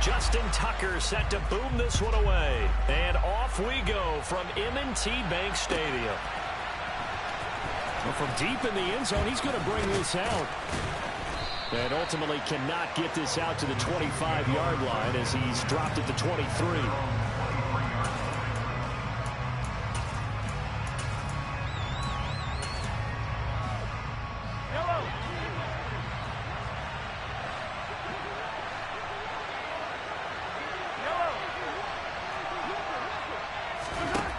Justin Tucker set to boom this one away. And off we go from M&T Bank Stadium. Well, from deep in the end zone, he's going to bring this out. And ultimately cannot get this out to the 25-yard line as he's dropped at the 23.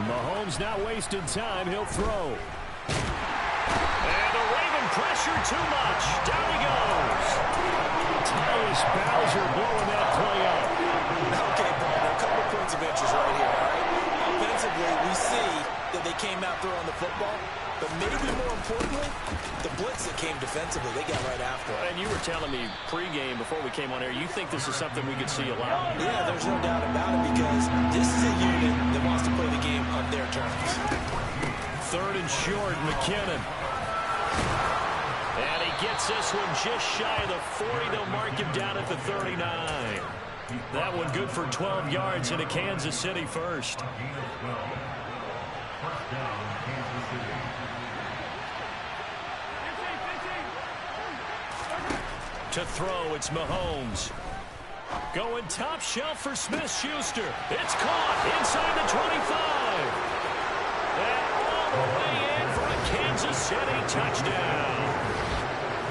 Mahomes not wasting time. He'll throw. And the Raven pressure too much. Down he goes. Tyus Bowser blowing that play up. Okay, Brian, a couple points of interest right here, all right? Offensively, we see that they came out throwing the football, but maybe more importantly, the blitz that came defensively, they got right after it. And you were telling me pregame before we came on air, you think this is something we could see a lot? Yeah, there's no doubt about it because this is a unit that wants to play the game on their terms. Third and short, McKinnon. And he gets this one just shy of the 40. They'll mark him down at the 39. That one good for 12 yards into Kansas City first. To throw, it's Mahomes. Going top shelf for Smith-Schuster. It's caught inside the 25. And all the way in for a Kansas City touchdown.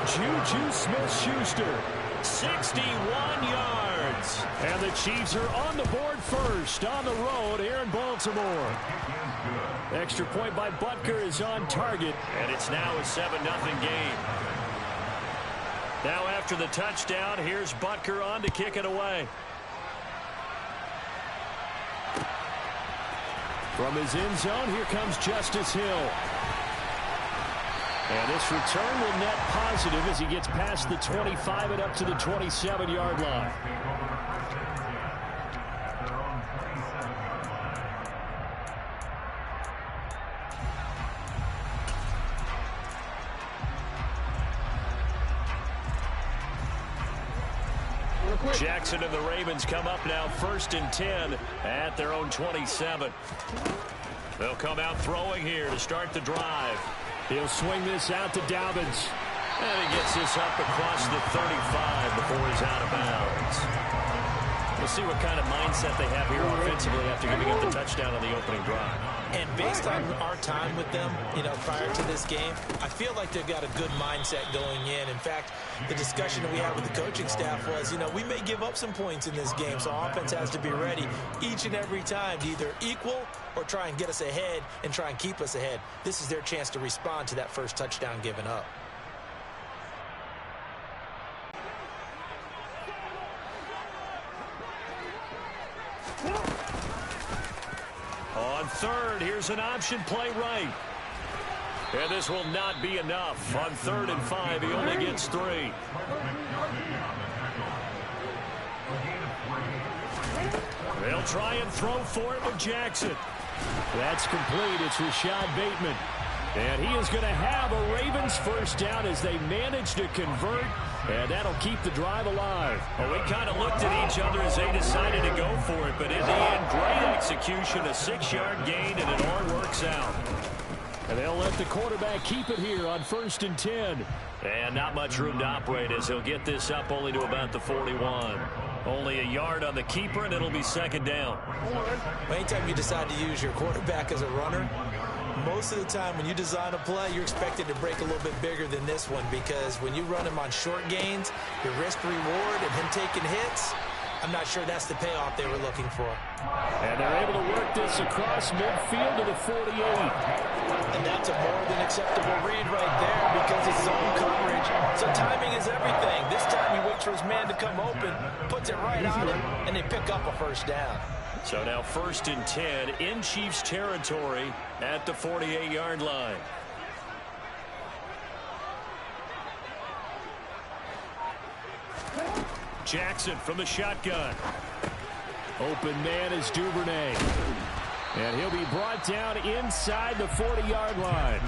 Juju Smith-Schuster, 61 yards. And the Chiefs are on the board first on the road here in Baltimore. Extra point by Butker is on target. And it's now a 7-0 game. Now after the touchdown, here's Butker on to kick it away. From his end zone, here comes Justice Hill. And this return will net positive as he gets past the 25 and up to the 27-yard line. Jackson and the Ravens come up now 1st and 10 at their own 27. They'll come out throwing here to start the drive. He'll swing this out to Dobbins. And he gets this up across the 35 before he's out of bounds. We'll see what kind of mindset they have here offensively after giving up the touchdown on the opening drive. And based on our time with them, prior to this game, I feel like they've got a good mindset going in. In fact, the discussion that we had with the coaching staff was, we may give up some points in this game, so offense has to be ready each and every time to either equal or try and get us ahead and try and keep us ahead. This is their chance to respond to that first touchdown given up. On third, here's an option play right. And this will not be enough. On 3rd and 5, he only gets 3. They'll try and throw for it with Jackson. That's complete. It's Rashad Bateman. And he is going to have a Ravens first down as they manage to convert. And that'll keep the drive alive. Well, we kind of looked at each other as they decided to go for it. But in the end, great execution, a 6-yard gain, and it all works out. And they'll let the quarterback keep it here on 1st and 10. And not much room to operate as he'll get this up only to about the 41. Only a yard on the keeper, and it'll be 2nd down. Anytime you decide to use your quarterback as a runner, most of the time when you design a play, you're expected to break a little bit bigger than this one because when you run him on short gains, your risk-reward and him taking hits, I'm not sure that's the payoff they were looking for. And they're able to work this across midfield to the 48. And that's a more than acceptable read right there because it's zone coverage. So timing is everything. This time he waits for his man to come open, puts it right on him, and they pick up a first down. So now 1st and 10 in Chiefs territory at the 48-yard line. Jackson from the shotgun. Open man is Duvernay. And he'll be brought down inside the 40-yard line.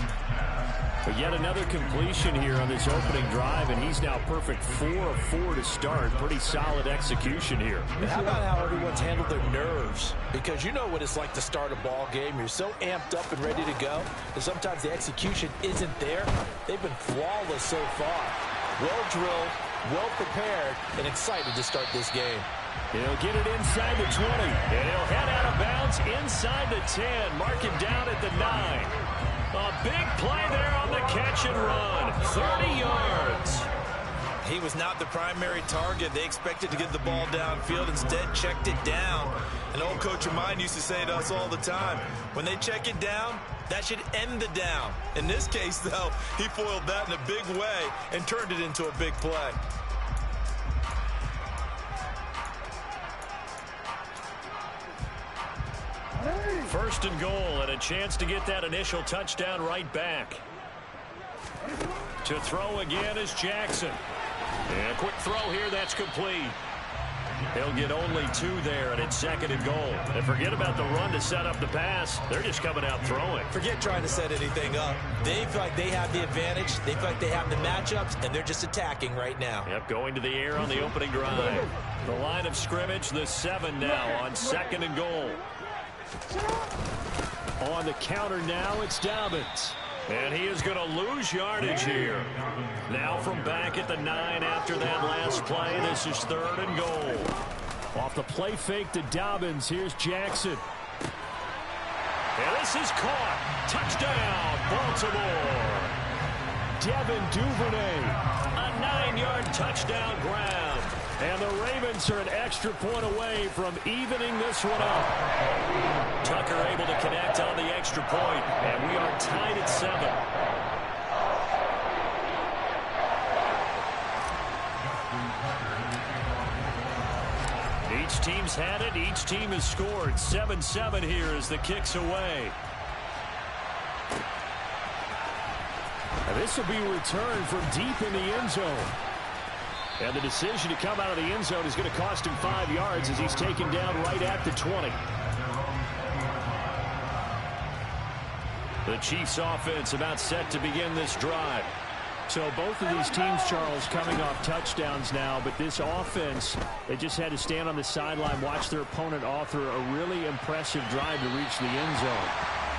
But yet another completion here on this opening drive, and he's now perfect 4 of 4 to start. Pretty solid execution here. And how about how everyone's handled their nerves? Because you know what it's like to start a ball game. You're so amped up and ready to go, and sometimes the execution isn't there. They've been flawless so far. Well drilled, well prepared, and excited to start this game. He'll get it inside the 20. And he'll head out of bounds inside the 10. Mark him down at the 9. A big play there on the catch and run. 30 yards. He was not the primary target. They expected to get the ball downfield. Instead, checked it down. An old coach of mine used to say to us all the time, when they check it down, that should end the down. In this case, though, he foiled that in a big way and turned it into a big play. First and goal, and a chance to get that initial touchdown right back. To throw again is Jackson. And a quick throw here, that's complete. He'll get only 2 there, and it's second and goal. And forget about the run to set up the pass. They're just coming out throwing. Forget trying to set anything up. They feel like they have the advantage. They feel like they have the matchups, and they're just attacking right now. Yep, going to the air on the opening drive. The line of scrimmage, the 7 now on second and goal. On the counter now, it's Dobbins. And he is going to lose yardage here. Now from back at the 9 after that last play, this is third and goal. Off the play fake to Dobbins, here's Jackson. And this is caught. Touchdown, Baltimore. Devin Duvernay, a 9-yard touchdown grab. And the Ravens are an extra point away from evening this one up. Tucker able to connect on the extra point, and we are tied at 7. Each team's had it. Each team has scored. 7-7 here as the kick's away. And this will be returned from deep in the end zone. And the decision to come out of the end zone is going to cost him 5 yards as he's taken down right at the 20. The Chiefs offense about set to begin this drive. So both of these teams, Charles, coming off touchdowns now, but this offense, they just had to stand on the sideline, watch their opponent author a really impressive drive to reach the end zone.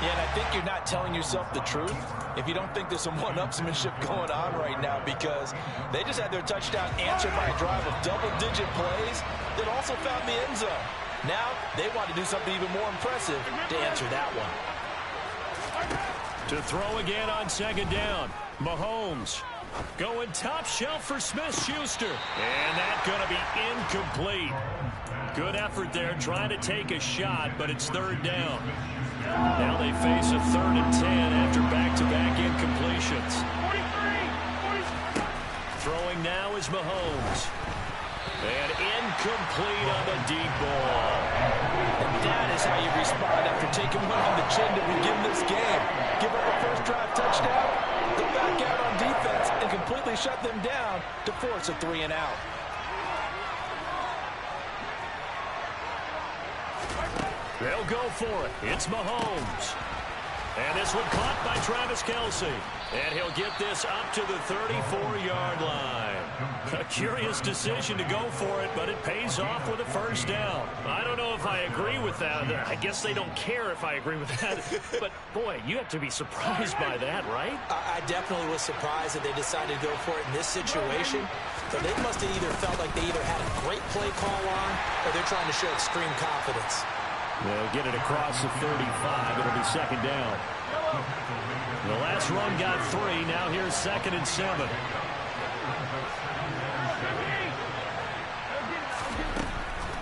Yeah, and I think you're not telling yourself the truth if you don't think there's some one-upsmanship going on right now, because they just had their touchdown answered by a drive of double-digit plays that also found the end zone. Now they want to do something even more impressive to answer that one. To throw again on second down, Mahomes going top shelf for Smith-Schuster. And that's going to be incomplete. Good effort there trying to take a shot, but it's third down. Now they face a 3rd and 10 after back-to-back incompletions. 43. Throwing now is Mahomes. And incomplete on the deep ball. And that is how you respond after taking one on the chin to begin this game. Give up a first drive touchdown, go back out on defense, and completely shut them down to force a 3 and out. They'll go for it. It's Mahomes. And this one caught by Travis Kelce. And he'll get this up to the 34-yard line. A curious decision to go for it, but it pays off with a first down. I don't know if I agree with that. I guess they don't care if I agree with that. But, boy, you have to be surprised by that, right? I definitely was surprised that they decided to go for it in this situation. But they must have either felt like they either had a great play call on or they're trying to show extreme confidence. They'll get it across the 35. It'll be second down. The last run got 3. Now here's 2nd and 7.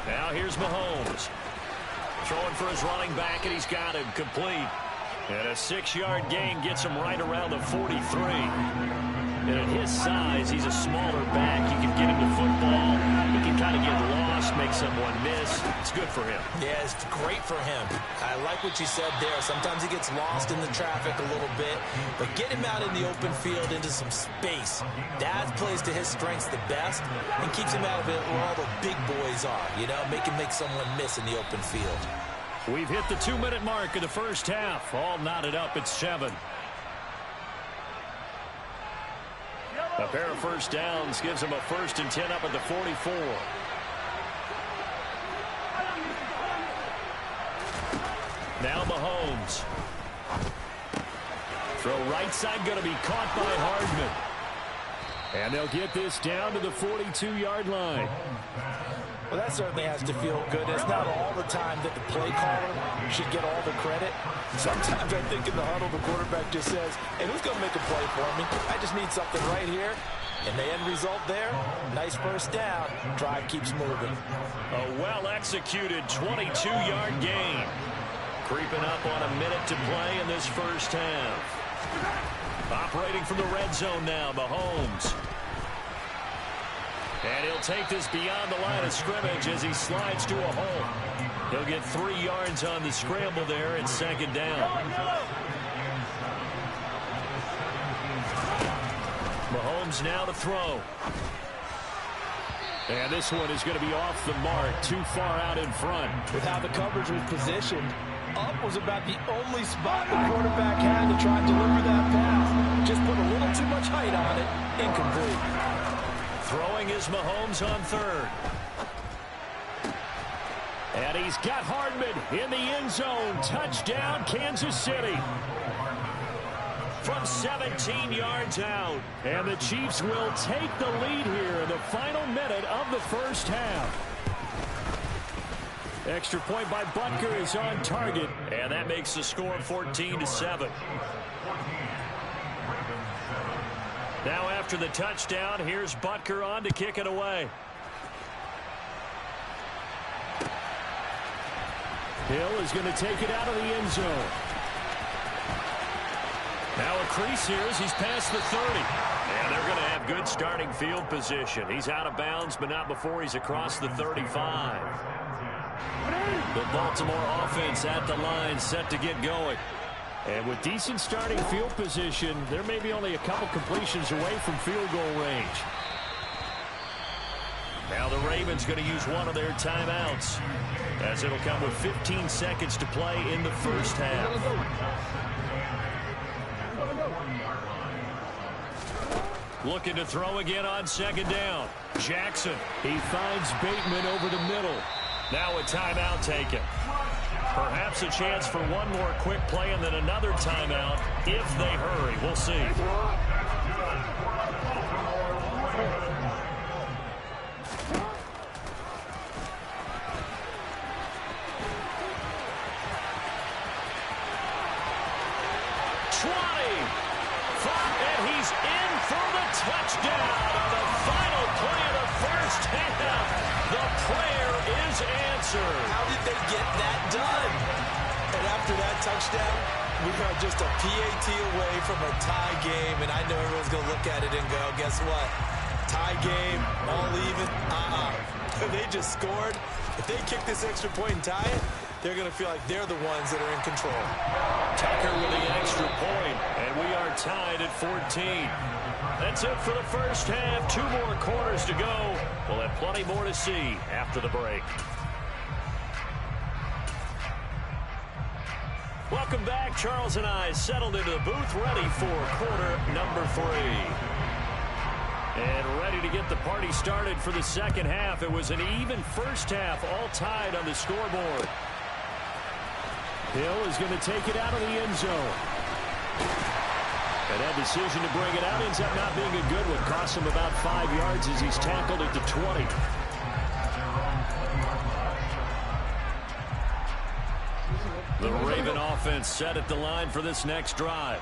Now here's Mahomes. Throwing for his running back, and he's got him complete. And a 6-yard gain gets him right around the 43. And at his size, he's a smaller back. You can get him the football. He can kind of get lost, make someone miss. It's good for him. Yeah, it's great for him. I like what you said there. Sometimes he gets lost in the traffic a little bit. But get him out in the open field into some space. That plays to his strengths the best and keeps him out of it where all the big boys are. You know, make him make someone miss in the open field. We've hit the 2-minute mark of the first half. All knotted up at 7. A pair of first downs gives them a 1st and 10 up at the 44. Now Mahomes. Throw right side going to be caught by Hardman. And they'll get this down to the 42-yard line. Well, that certainly has to feel good. It's not all the time that the play caller should get all the credit. Sometimes I think in the huddle, the quarterback just says, hey, who's going to make a play for me? I just need something right here. And the end result there, nice first down. Drive keeps moving. A well-executed 22-yard gain. Creeping up on a minute to play in this first half. Operating from the red zone now, Mahomes. And he'll take this beyond the line of scrimmage as he slides to a hole. He'll get 3 yards on the scramble there at 2nd down. Mahomes now to throw. And this one is going to be off the mark, too far out in front. With how the coverage was positioned, up was about the only spot the quarterback had to try and deliver that pass. Just put a little too much height on it. Incomplete. Throwing is Mahomes on 3rd. And he's got Hardman in the end zone. Touchdown, Kansas City. From 17 yards out. And the Chiefs will take the lead here in the final minute of the first half. Extra point by Butker is on target. And that makes the score 14-7. Now after the touchdown, here's Butker on to kick it away. Hill is going to take it out of the end zone. Now a crease here as he's past the 30. And they're going to have good starting field position. He's out of bounds, but not before he's across the 35. The Baltimore offense at the line, set to get going. And with decent starting field position, there may be only a couple completions away from field goal range. Now the Ravens going to use one of their timeouts, as it'll come with 15 seconds to play in the first half. Looking to throw again on 2nd down. Jackson, he finds Bateman over the middle. Now a timeout taken. Perhaps a chance for one more quick play and then another timeout if they hurry. We'll see. And he's in for the touchdown on the final play of the first half. The prayer is answered. How did they get that done? And after that touchdown, we are just a PAT away from a tie game. And I know everyone's going to look at it and go, guess what? Tie game, all even. They just scored. If they kick this extra point and tie it, they're going to feel like they're the ones that are in control. Tucker with the extra point, and we are tied at 14. That's it for the first half. 2 more quarters to go. We'll have plenty more to see after the break. Welcome back. Charles and I settled into the booth, ready for quarter number 3. And ready to get the party started for the second half. It was an even first half, all tied on the scoreboard. Hill is going to take it out of the end zone. And that decision to bring it out ends up not being a good one. Costs him about 5 yards as he's tackled at the 20. The Raven offense set at the line for this next drive.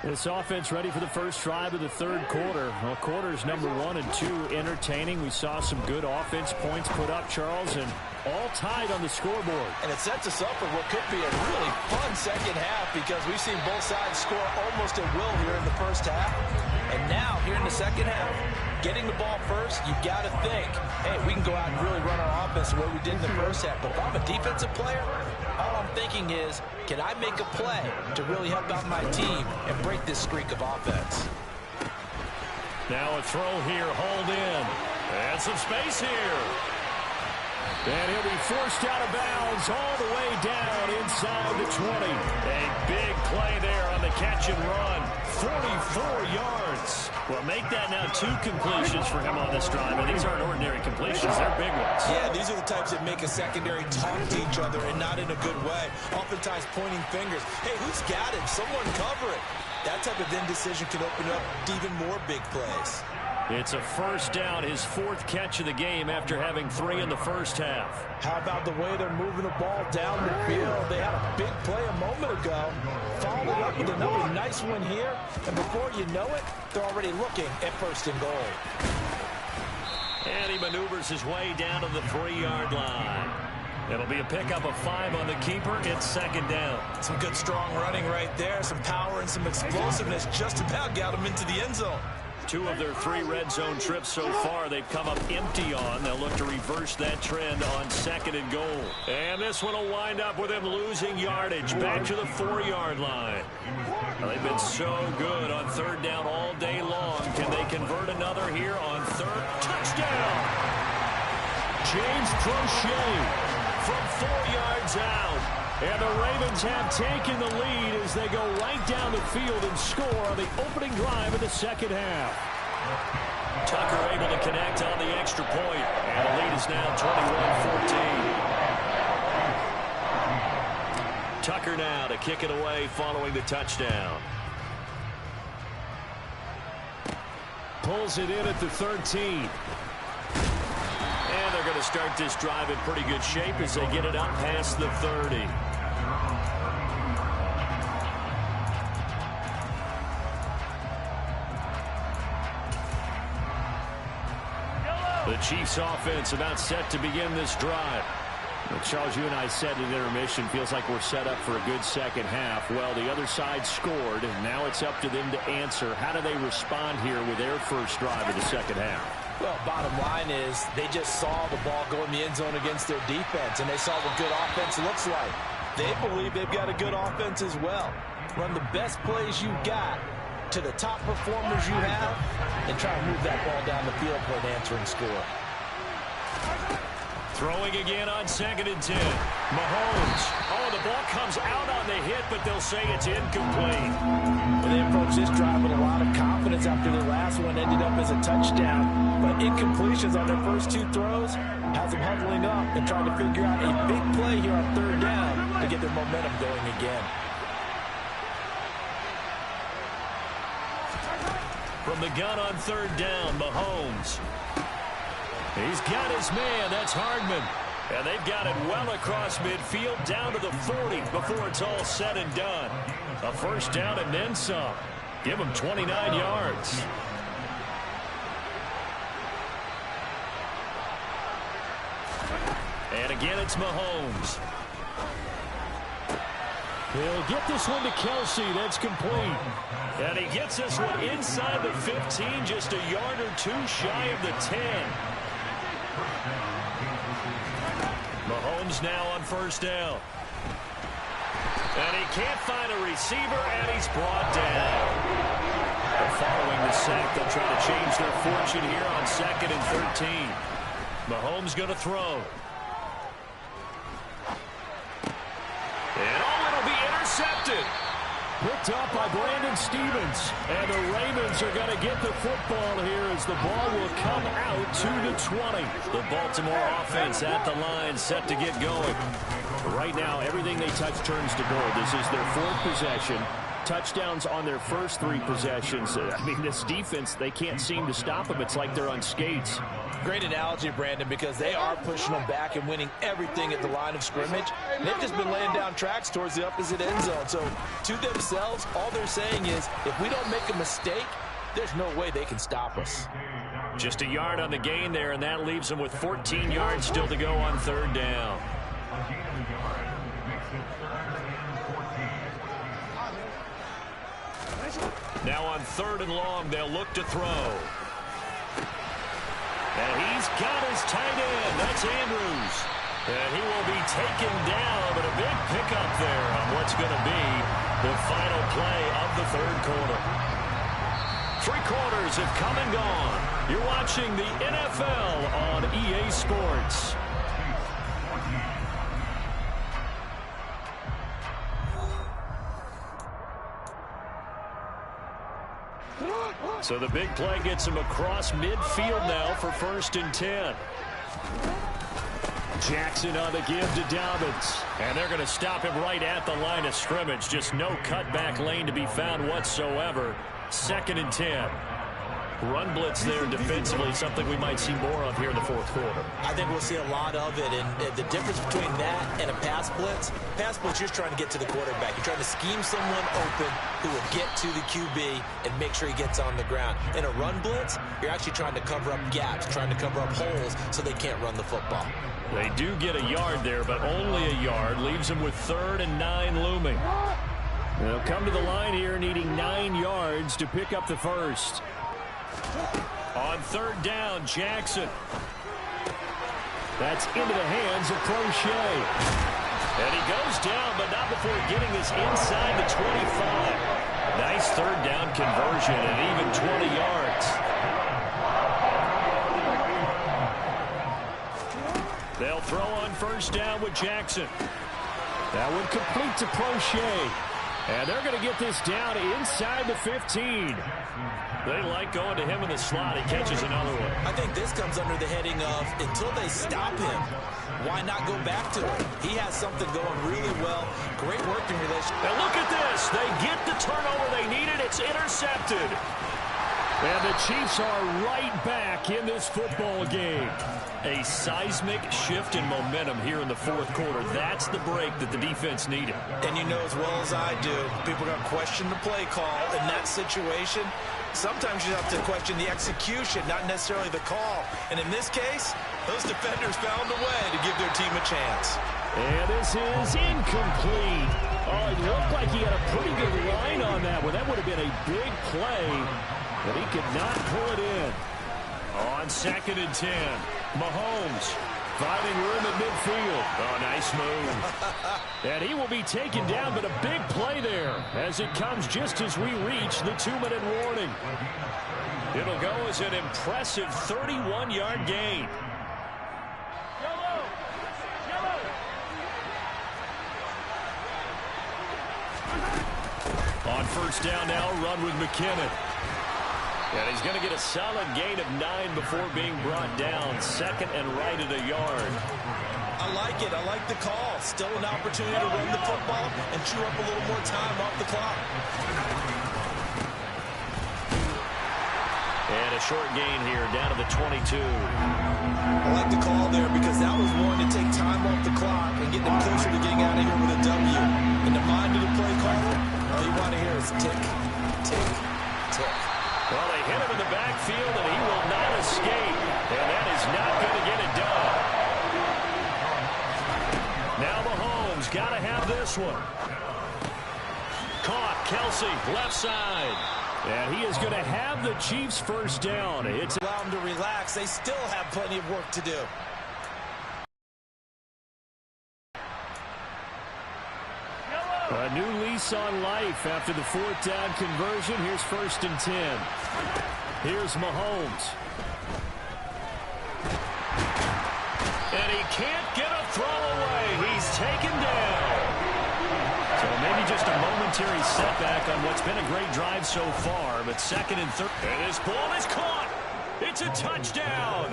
This offense ready for the first drive of the third quarter. Well, quarters number 1 and 2 entertaining. We saw some good offense points put up, Charles, and all tied on the scoreboard. And it sets us up for what could be a really fun second half because we've seen both sides score almost at will here in the first half. And now, here in the second half, getting the ball first, you've got to think, hey, we can go out and really run our offense the way we did in the first half. But if I'm a defensive player, all I'm thinking is, can I make a play to really help out my team and break this streak of offense? Now a throw here, hauled in. And some space here. And he'll be forced out of bounds all the way down inside the 20. A big play there on the catch and run. 44 yards. Well, make that now 2 completions for him on this drive. And these aren't ordinary completions. They're big ones. Yeah, these are the types that make a secondary talk to each other and not in a good way. Oftentimes pointing fingers. Hey, who's got him? Someone cover it. That type of indecision can open up even more big plays. It's a first down, his 4th catch of the game after having 3 in the first half. How about the way they're moving the ball down the field? They had a big play a moment ago. Followed it up with another nice one here. And before you know it, they're already looking at 1st and goal. And he maneuvers his way down to the 3-yard line. It'll be a pickup of 5 on the keeper. It's 2nd down. Some good strong running right there. Some power and some explosiveness just about got him into the end zone. 2 of their 3 red zone trips so far they've come up empty on. They'll look to reverse that trend on 2nd and goal. And this one will wind up with him losing yardage back to the 4-yard line. Well, they've been so good on 3rd down all day long. Can they convert another here on 3rd? Touchdown! James Prochet from 4 yards out. And the Ravens have taken the lead as they go right down the field and score on the opening drive of the 2nd half. Tucker able to connect on the extra point. And the lead is now 21-14. Tucker now to kick it away following the touchdown. Pulls it in at the 13. And they're going to start this drive in pretty good shape as they get it up past the 30. The Chiefs offense about set to begin this drive. Well, Charles, you and I said at intermission, feels like we're set up for a good second half. Well, the other side scored, and now it's up to them to answer. How do they respond here with their first drive of the second half? Well, bottom line is they just saw the ball go in the end zone against their defense, and they saw what good offense looks like. They believe they've got a good offense as well. Run the best plays you got to the top performers you have, and try to move that ball down the field for an answering score. Throwing again on 2nd and 10. Mahomes. Oh, the ball comes out on the hit, but they'll say it's incomplete. Well, they approached this drive with a lot of confidence after the last one ended up as a touchdown. But incompletions on their first 2 throws has them huddling up and trying to figure out a big play here on 3rd down to get their momentum going again. From the gun on 3rd down, Mahomes. He's got his man. That's Hardman. And they've got it well across midfield down to the 40 before it's all said and done. A first down and then some. Give him 29 yards. And again, it's Mahomes. He'll get this one to Kelsey. That's complete. And he gets this one inside the 15, just a yard or 2 shy of the 10. Mahomes now on first down. And he can't find a receiver, and he's brought down. And following the sack, they'll try to change their fortune here on 2nd and 13. Mahomes going to throw. And it'll be intercepted. Picked up by Brandon Stevens. And the Ravens are going to get the football here as the ball will come out to the 20. The Baltimore offense at the line set to get going. Right now, everything they touch turns to gold. This is their 4th possession. Touchdowns on their first 3 possessions. I mean, this defense, they can't seem to stop them. It's like they're on skates. Great analogy, Brandon, because they are pushing them back and winning everything at the line of scrimmage. They've just been laying down tracks towards the opposite end zone. So to themselves, all they're saying is, if we don't make a mistake, there's no way they can stop us. Just a yard on the gain there, and that leaves them with 14 yards still to go on 3rd down. Now on 3rd and long, they'll look to throw. And he's got his tight end. That's Andrews. And he will be taken down, but a big pickup there on what's going to be the final play of the 3rd quarter. 3 quarters have come and gone. You're watching the NFL on EA Sports. So the big play gets him across midfield now for 1st and 10. Jackson on the give to Dobbins. And they're going to stop him right at the line of scrimmage. Just no cutback lane to be found whatsoever. 2nd and 10. Run blitz there defensively, something we might see more of here in the 4th quarter. I think we'll see a lot of it, and the difference between that and a pass blitz, you're trying to get to the quarterback. You're trying to scheme someone open who will get to the QB and make sure he gets on the ground. In a run blitz, you're actually trying to cover up gaps, trying to cover up holes so they can't run the football. They do get a yard there, but only a yard. Leaves them with 3rd and 9 looming. They'll come to the line here needing 9 yards to pick up the first. On 3rd down, Jackson. That's into the hands of Prochet. And he goes down, but not before getting this inside the 25. Nice 3rd down conversion and even 20 yards. They'll throw on 1st down with Jackson. That one complete to Prochet. And they're going to get this down inside the 15. They like going to him in the slot. He catches another one. I think this comes under the heading of until they stop him, why not go back to him? He has something going really well. Great working relationship. And look at this. They get the turnover they needed. It's intercepted. And the Chiefs are right back in this football game. A seismic shift in momentum here in the 4th quarter. That's the break that the defense needed. And you know as well as I do, people are going to question the play call in that situation. Sometimes you have to question the execution, not necessarily the call. And in this case, those defenders found a way to give their team a chance. And this is incomplete. Oh, it looked like he had a pretty good line on that one. That would have been a big play, but he could not pull it in. On 2nd and 10, Mahomes finding room at midfield. Oh, nice move. And he will be taken down, but a big play there as it comes just as we reach the 2-minute warning. It'll go as an impressive 31-yard gain. On 1st down now, run with McKinnon. And he's going to get a solid gain of 9 before being brought down. 2nd and right at a yard. I like it. I like the call. Still an opportunity to run the football and chew up a little more time off the clock. And a short gain here down to the 22. I like the call there because that was one to take time off the clock and get them closer to getting out of here with a W. In the mind of the play caller, all you want to hear is tick, tick, tick. Well, they hit him in the backfield, and he will not escape. And that is not going to get it done. Now Mahomes got to have this one. Caught, Kelsey, left side. And he is going to have the Chiefs' 1st down. It's allow them to relax. They still have plenty of work to do. A new lease on life after the 4th down conversion. Here's 1st and 10. Here's Mahomes. And he can't get a throw away. He's taken down. So maybe just a momentary setback on what's been a great drive so far. But 2nd and 3rd. And this ball is caught. It's a touchdown.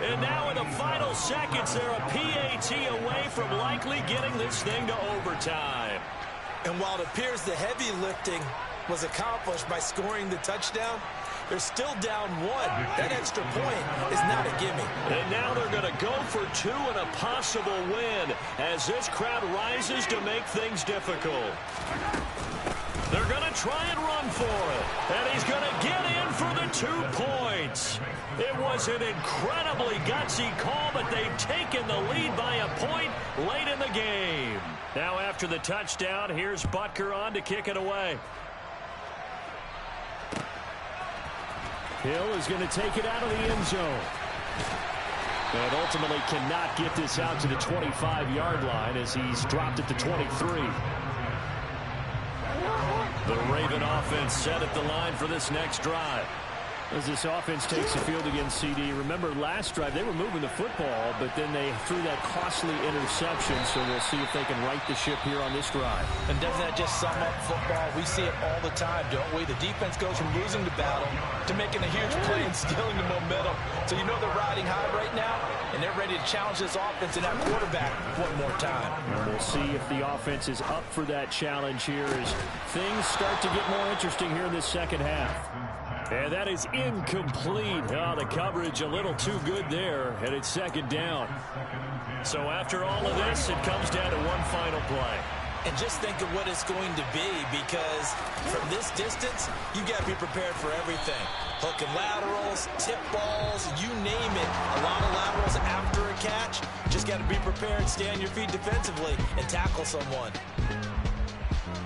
And now in the final seconds, they're a PAT away from likely getting this thing to overtime. And while it appears the heavy lifting was accomplished by scoring the touchdown, they're still down 1. That extra point is not a gimme. And now they're going to go for 2 and a possible win as this crowd rises to make things difficult. They're going to try and run for it. And he's going to get in for the 2 points. It was an incredibly gutsy call, but they've taken the lead by a point late in the game. Now after the touchdown, here's Butker on to kick it away. Hill is going to take it out of the end zone. And ultimately cannot get this out to the 25-yard line as he's dropped at the 23. The Raven offense set at the line for this next drive. As this offense takes the field against CD, remember last drive they were moving the football, but then they threw that costly interception, so we'll see if they can right the ship here on this drive. And doesn't that just sum up football? We see it all the time, don't we? The defense goes from losing the battle to making a huge play and stealing the momentum. So you know they're riding high right now, and they're ready to challenge this offense and that quarterback one more time. And we'll see if the offense is up for that challenge here as things start to get more interesting here in this second half. And that is incomplete. Oh, the coverage a little too good there, and it's second down. So after all of this, it comes down to one final play. And just think of what it's going to be, because from this distance, you got to be prepared for everything. Hook and laterals, tip balls, you name it. A lot of laterals after a catch. Just got to be prepared, stay on your feet defensively, and tackle someone.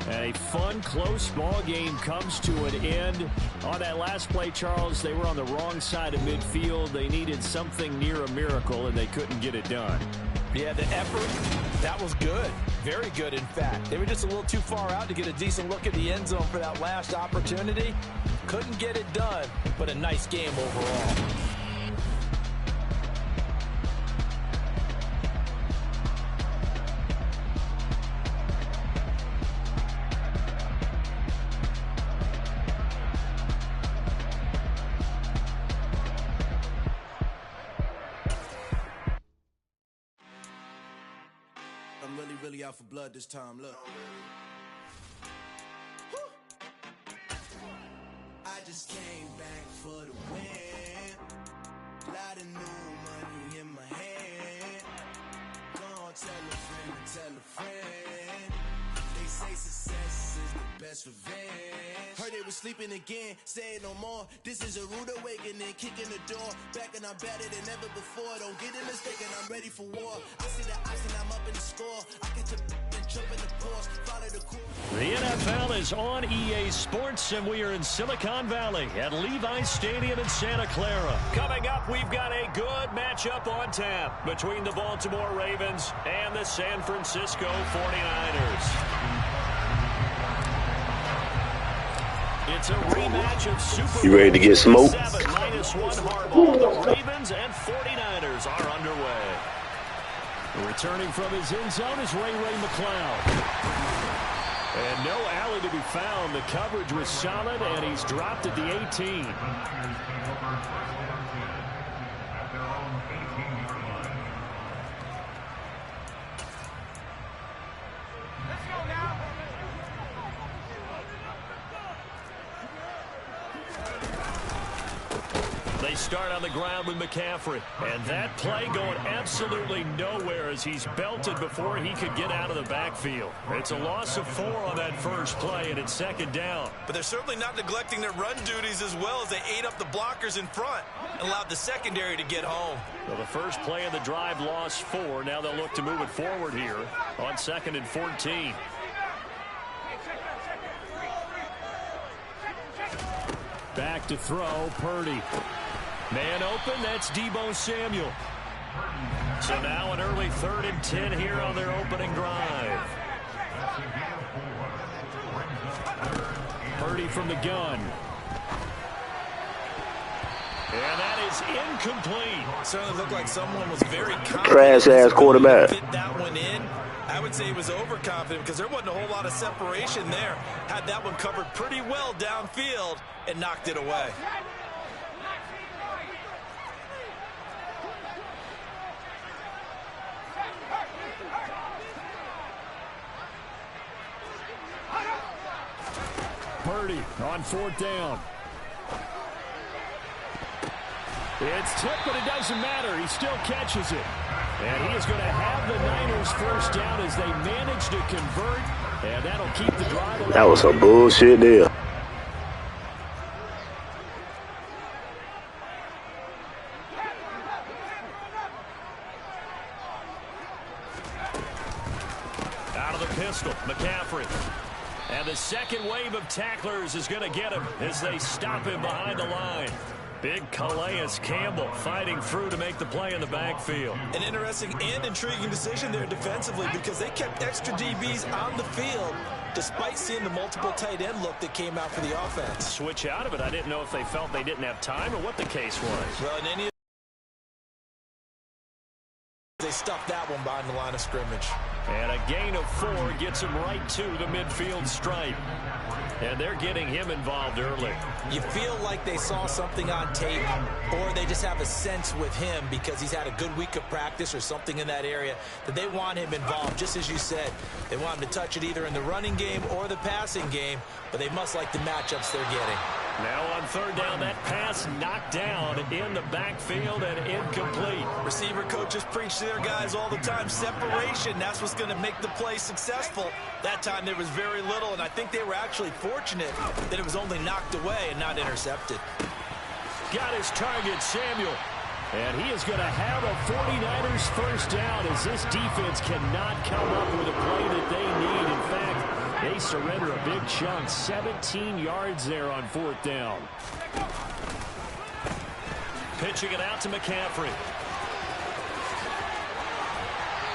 A fun, close ball game comes to an end. On that last play, Charles, they were on the wrong side of midfield. They needed something near a miracle, and they couldn't get it done. Yeah, the effort, that was good. Very good, in fact. They were just a little too far out to get a decent look at the end zone for that last opportunity. Couldn't get it done, but a nice game overall. Really out for blood this time, look. I just came back for the win. Lot of new money in my hand. Gonna tell a friend to tell a friend. They say success is the best revenge. Heard they was sleeping again, say it no more. This is a rude awakening, kicking the door. Back and I'm better than ever before. Don't get it mistaken, I'm ready for war. I see the ice and I'm up in the score. I get to and jump in the course. Follow the course. The NFL is on EA Sports, and we are in Silicon Valley at Levi's Stadium in Santa Clara. Coming up, we've got a good matchup on tap between the Baltimore Ravens and the San Francisco 49ers. It's a rematch of Super You ready to get smoked? -1 Harbaugh. The Ravens and 49ers are underway. Returning from his end zone is Ray McCloud. And no alley to be found. The coverage was solid, and he's dropped at the 18. They start on the ground with McCaffrey. And that play going absolutely nowhere as he's belted before he could get out of the backfield. It's a loss of 4 on that first play, and it's second down. But they're certainly not neglecting their run duties as well as they ate up the blockers in front and allowed the secondary to get home. Well, the first play of the drive lost 4. Now they'll look to move it forward here on 2nd and 14. Back to throw, Purdy. Man open, that's Deebo Samuel. So now an early 3rd and 10 here on their opening drive. Purdy from the gun. And that is incomplete. Certainly looked like someone was very confident. Trash-ass quarterback. Fit that one in. I would say he was overconfident because there wasn't a whole lot of separation there. Had that one covered pretty well downfield and knocked it away. Purdy on 4th down. It's tipped, but it doesn't matter. He still catches it. And he is going to have the Niners first down as they manage to convert. And that'll keep the drive alive. That was some bullshit there. Out of the pistol, McCaffrey. And the second wave of tacklers is going to get him as they stop him behind the line. Big Calais Campbell fighting through to make the play in the backfield. An interesting and intriguing decision there defensively because they kept extra DBs on the field despite seeing the multiple tight end look that came out for the offense. Switch out of it. I didn't know if they felt they didn't have time or what the case was. Well, in any of they stuffed that one behind the line of scrimmage. And a gain of 4 gets him right to the midfield stripe. And they're getting him involved early. You feel like they saw something on tape, or they just have a sense with him because he's had a good week of practice or something in that area that they want him involved. Just as you said, they want him to touch it either in the running game or the passing game, but they must like the matchups they're getting. Now on third down, that pass knocked down in the backfield and incomplete. Receiver coaches preach to their guys all the time. Separation, that's what's going to make the play successful. That time there was very little, and I think they were actually fortunate that it was only knocked away and not intercepted. Got his target, Samuel. And he is going to have a 49ers first down as this defense cannot come up with a play that they need. In fact, they surrender a big chunk, 17 yards there on fourth down. Pitching it out to McCaffrey.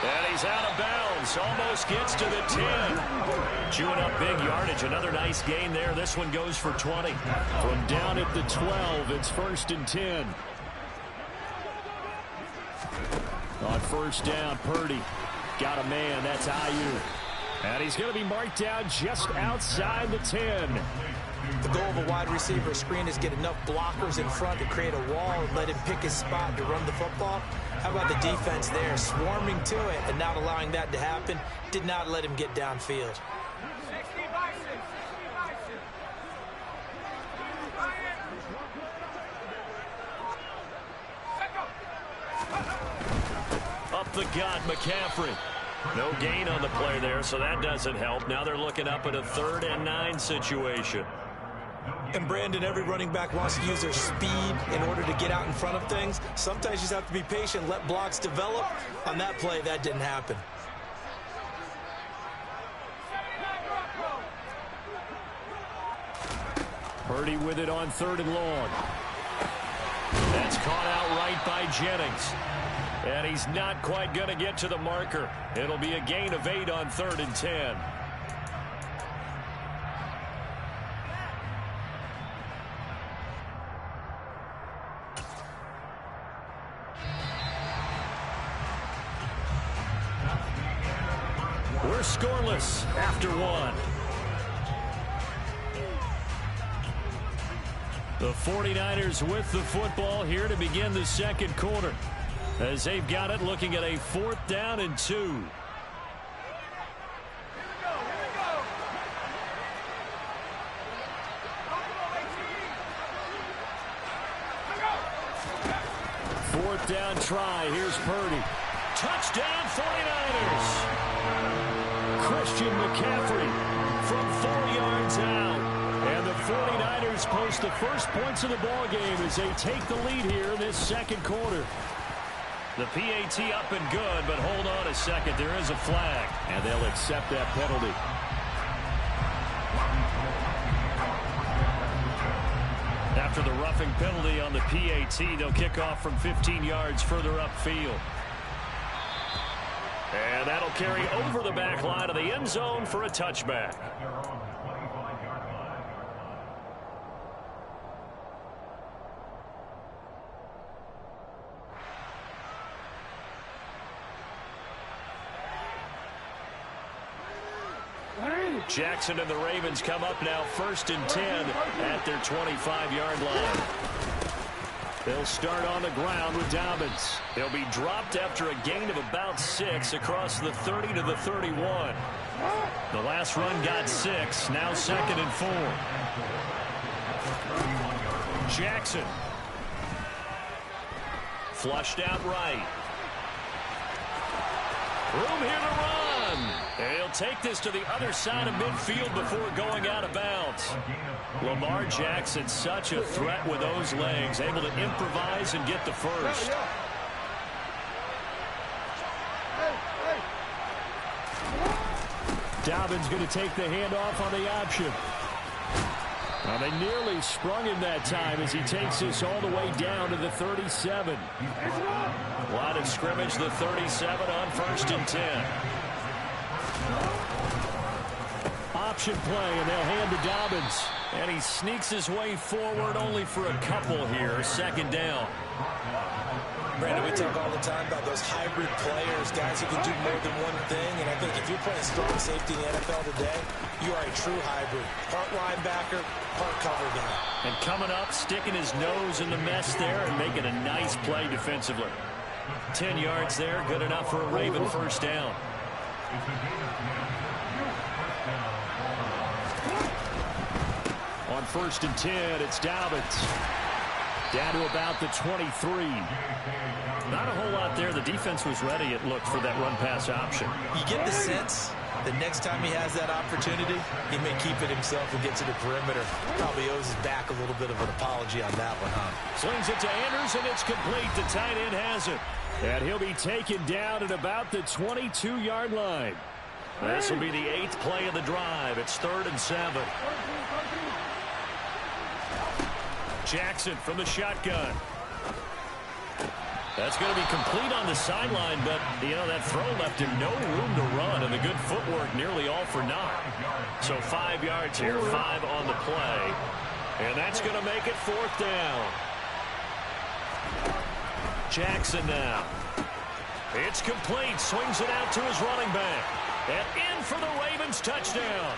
And he's out of bounds. Almost gets to the 10. Chewing up big yardage. Another nice gain there. This one goes for 20. From down at the 12, it's 1st and 10. On first down, Purdy. Got a man. That's Ayuk. And he's going to be marked down just outside the 10. The goal of a wide receiver screen is get enough blockers in front to create a wall and let him pick his spot to run the football. How about the defense there, swarming to it and not allowing that to happen? Did not let him get downfield. Up the gut, McCaffrey. No gain on the play there, so that doesn't help. Now they're looking up at a 3rd and 9 situation. And Brandon, every running back wants to use their speed in order to get out in front of things. Sometimes you just have to be patient, let blocks develop. On that play, that didn't happen. Purdy with it on 3rd and long. That's caught out right by Jennings. And he's not quite going to get to the marker. It'll be a gain of 8 on 3rd and 10. We're scoreless after 1. The 49ers with the football here to begin the second quarter. As they've got it, looking at a 4th down and 2. Here we go. 4th down try. Here's Purdy. Touchdown 49ers. Christian McCaffrey from 4 yards out. And the 49ers post the first points of the ball game as they take the lead here in this second quarter. The PAT up and good, but hold on a second. There is a flag, and they'll accept that penalty. After the roughing penalty on the PAT, they'll kick off from 15 yards further upfield. And that'll carry over the back line of the end zone for a touchback. Jackson and the Ravens come up now 1st and 10 at their 25-yard line. They'll start on the ground with Dobbins. They'll be dropped after a gain of about 6 across the 30 to the 31. The last run got 6. Now 2nd and 4. Jackson. Flushed out right. Room here to run. And he'll take this to the other side of midfield before going out of bounds. Lamar Jackson, such a threat with those legs, able to improvise and get the first. Dobbins going to take the handoff on the option. Well, they nearly sprung him that time as he takes this all the way down to the 37. Line of scrimmage, the 37 on 1st and 10. option play, and they'll hand to Dobbins. And he sneaks his way forward only for a couple here. Second down. Brandon, we talk all the time about those hybrid players, guys who can do more than one thing. And I think if you're playing strong safety in the NFL today, you are a true hybrid. Part linebacker, part cover guy. And coming up, sticking his nose in the mess there and making a nice play defensively. 10 yards there, good enough for a Raven first down. On 1st and 10, it's Dobbins. Down to about the 23. Not a whole lot there. The defense was ready, it looked, for that run-pass option. You get the sense that next time he has that opportunity, he may keep it himself and get to the perimeter. Probably owes his back a little bit of an apology on that one, huh? Slings it to Anderson. It's complete. The tight end has it. And he'll be taken down at about the 22-yard line. This will be the 8th play of the drive. It's 3rd and 7. Jackson from the shotgun. That's going to be complete on the sideline, but, you know, that throw left him no room to run, and the good footwork nearly all for naught. So 5 yards here, 5 on the play. And that's going to make it 4th down. Jackson now. It's complete. Swings it out to his running back. And in for the Ravens touchdown.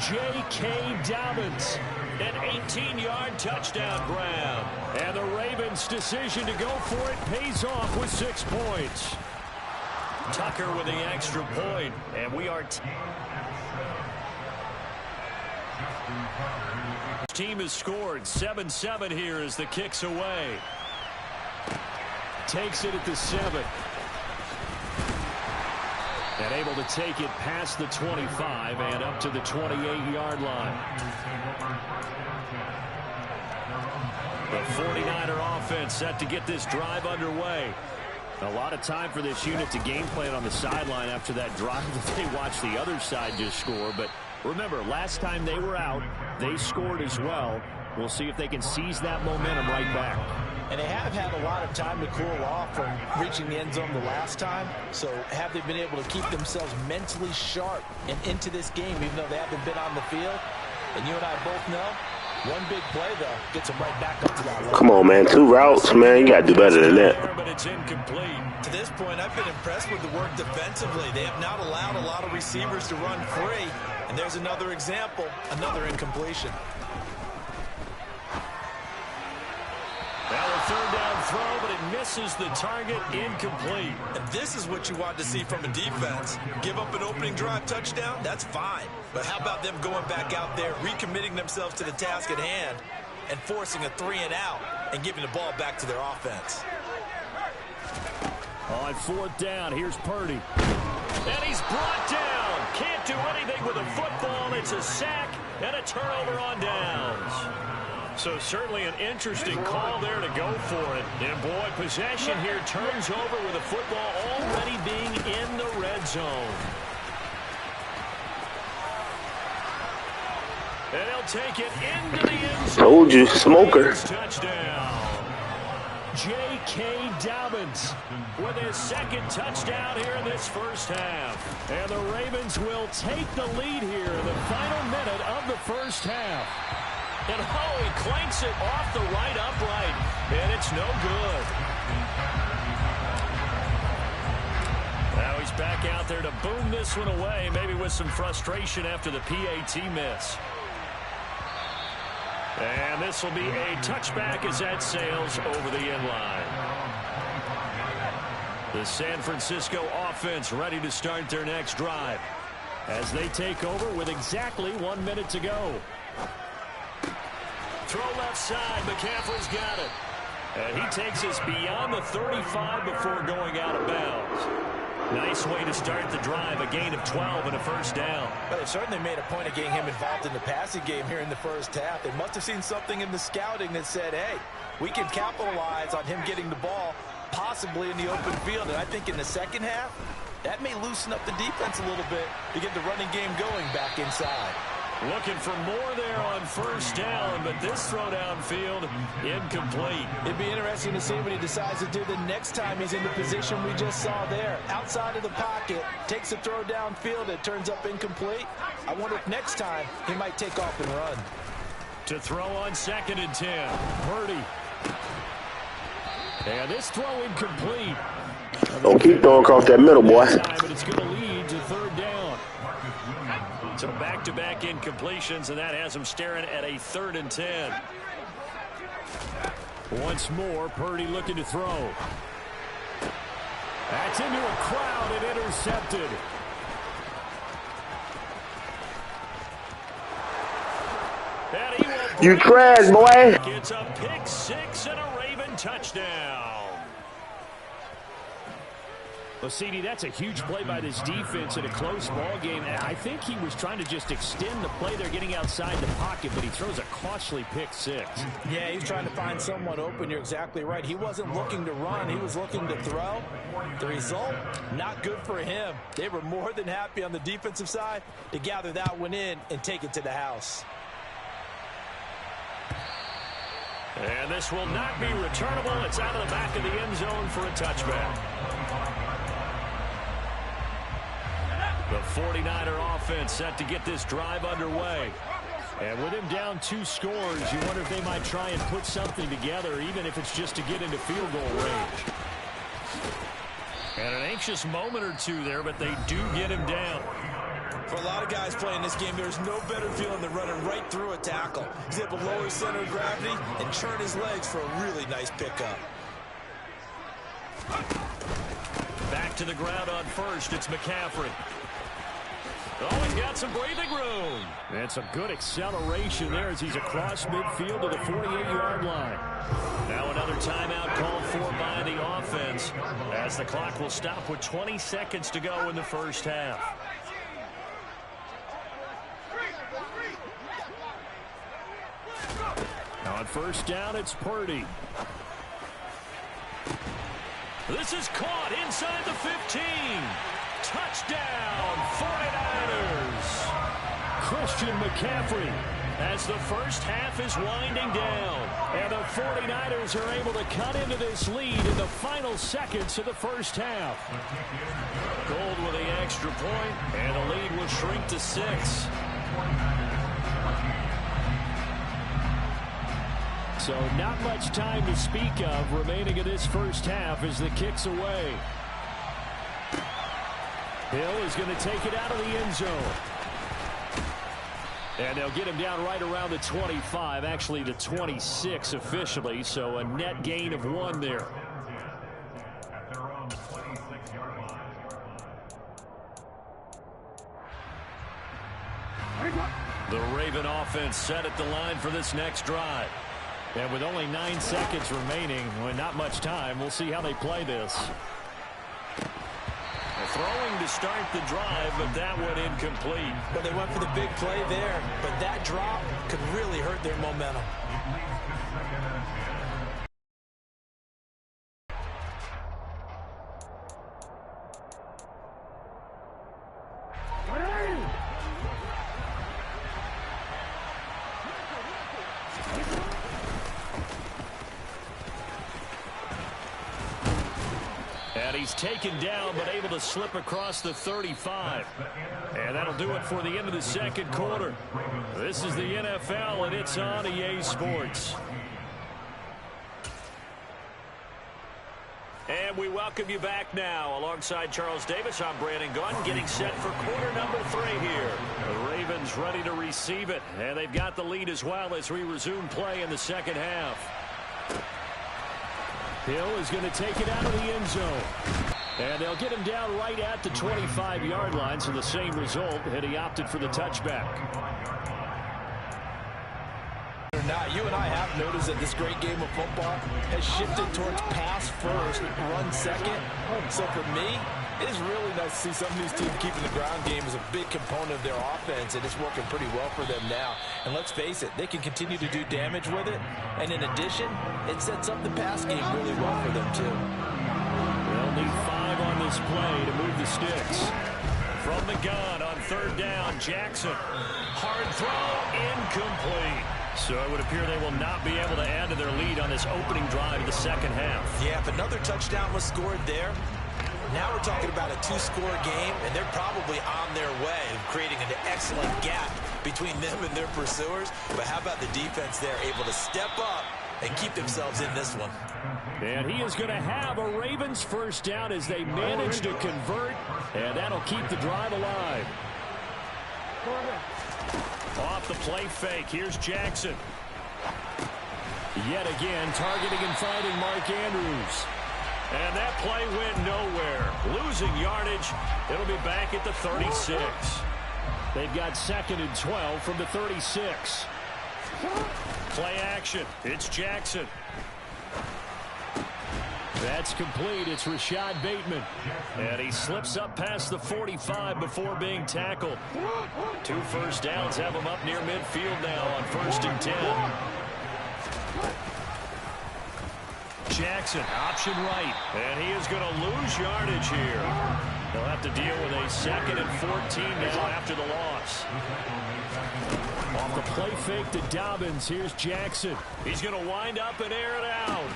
J.K. Dobbins, an 18-yard touchdown grab. And the Ravens' decision to go for it pays off with 6 points. Tucker with the extra point. And we are... Team has scored 7-7 here as the kick's away. Takes it at the 7. And able to take it past the 25 and up to the 28-yard line. The 49er offense set to get this drive underway. A lot of time for this unit to game plan on the sideline after that drive that they watched the other side just score. But remember, last time they were out, they scored as well. We'll see if they can seize that momentum right back. And they have had a lot of time to cool off from reaching the end zone the last time. So have they been able to keep themselves mentally sharp and into this game, even though they haven't been on the field? And you and I both know, one big play, though, gets them right back up to that level. Come on, man. 2 routes, man. You got to do better than that. But it's incomplete. To this point, I've been impressed with the work defensively. They have not allowed a lot of receivers to run free. And there's another example, another incompletion. Well, a 3rd down throw, but it misses the target, incomplete. And this is what you want to see from a defense. Give up an opening drive touchdown, that's fine. But how about them going back out there, recommitting themselves to the task at hand, and forcing a 3-and-out and giving the ball back to their offense. On 4th down, here's Purdy. And he's brought down. Can't do anything with a football. It's a sack and a turnover on downs. So certainly an interesting call there to go for it. And boy, possession here turns over with the football already being in the red zone. And he'll take it into the end zone. Told you, smoker. Touchdown. J.K. Dobbins with his 2nd touchdown here in this first half. And the Ravens will take the lead here in the final minute of the first half. And he clanks it off the right upright, and it's no good. Now he's back out there to boom this one away, maybe with some frustration after the PAT miss. And this will be a touchback as that sails over the end line. The San Francisco offense ready to start their next drive as they take over with exactly 1 minute to go. Throw left side. McCaffrey's got it. And he takes us beyond the 35 before going out of bounds. Nice way to start the drive. A gain of 12 and a first down. But they certainly made a point of getting him involved in the passing game here in the first half. They must have seen something in the scouting that said, hey, we can capitalize on him getting the ball possibly in the open field. And I think in the second half, that may loosen up the defense a little bit to get the running game going back inside. Looking for more there on first down, but this throw downfield incomplete. It'd be interesting to see what he decides to do the next time he's in the position we just saw there. Outside of the pocket, takes a throw downfield, it turns up incomplete. I wonder if next time he might take off and run. To throw on 2nd and 10. Purdy. And this throw incomplete. Don't keep throwing across that middle, boy. But it's going to lead to 3rd down. So back-to-back incompletions, and that has him staring at a 3rd and 10. Once more, Purdy looking to throw. That's into a crowd and intercepted. And he will You trash, boy. It's a pick 6 and a Raven touchdown. Well, CD, that's a huge play by this defense in a close ball game. I think he was trying to just extend the play. They're getting outside the pocket, but he throws a costly pick 6. Yeah, he's trying to find someone open. You're exactly right. He wasn't looking to run. He was looking to throw. The result, not good for him. They were more than happy on the defensive side to gather that one in and take it to the house. And this will not be returnable. It's out of the back of the end zone for a touchback. The 49er offense set to get this drive underway. And with him down 2 scores, you wonder if they might try and put something together, even if it's just to get into field goal range. And an anxious moment or two there, but they do get him down. For a lot of guys playing this game, there's no better feeling than running right through a tackle. He's able to lower his center of gravity and churn his legs for a really nice pickup. Back to the ground on first. It's McCaffrey. Oh, he's got some breathing room. And some good acceleration there as he's across midfield to the 48-yard line. Now another timeout called for by the offense as the clock will stop with 20 seconds to go in the first half. Now on first down, it's Purdy. This is caught inside the 15. Touchdown, 49ers. Christian McCaffrey. As the first half is winding down. And the 49ers are able to cut into this lead in the final seconds of the first half. Gold with the extra point, and the lead will shrink to 6. So not much time to speak of remaining in this first half as the kick's away. Hill is going to take it out of the end zone. And they'll get him down right around the 25, actually the 26 officially, so a net gain of 1 there. The Raven offense set at the line for this next drive. And with only 9 seconds remaining, well, not much time, we'll see how they play this. Throwing to start the drive, but that one incomplete. Well, they went for the big play there, but that drop could really hurt their momentum. And he's taken down, but able to slip across the 35. And that'll do it for the end of the second quarter. This is the NFL, and it's on EA Sports. And we welcome you back now. Alongside Charles Davis, I'm Brandon Gunn, getting set for quarter number 3 here. The Ravens ready to receive it, and they've got the lead as well as we resume play in the second half. Hill is going to take it out of the end zone. And they'll get him down right at the 25-yard line, so the same result, and he opted for the touchback. Not, you and I have noticed that this great game of football has shifted towards pass first, run second. So for me, it is really nice to see some of these teams keeping the ground game as a big component of their offense, and it's working pretty well for them now. And let's face it, they can continue to do damage with it. And in addition, it sets up the pass game really well for them too. They'll need 5 on this play to move the sticks. From the gun on third down. Jackson. Hard throw. Incomplete. So it would appear they will not be able to add to their lead on this opening drive of the second half. Yeah, if another touchdown was scored there, now we're talking about a two-score game, and they're probably on their way of creating an excellent gap between them and their pursuers. But how about the defense there, able to step up and keep themselves in this one? And he is going to have a Ravens first down as they manage to convert, and that'll keep the drive alive. Off the play fake. Here's Jackson. Yet again, targeting and finding Mark Andrews. And that play went nowhere. Losing yardage. It'll be back at the 36. They've got 2nd and 12 from the 36. Play action. It's Jackson. That's complete. It's Rashad Bateman. And he slips up past the 45 before being tackled. 2 first downs have him up near midfield now on 1st and 10. Jackson, option right. And he is going to lose yardage here. They'll have to deal with a 2nd and 14 now after the loss. Off the play fake to Dobbins. Here's Jackson. He's going to wind up and air it out.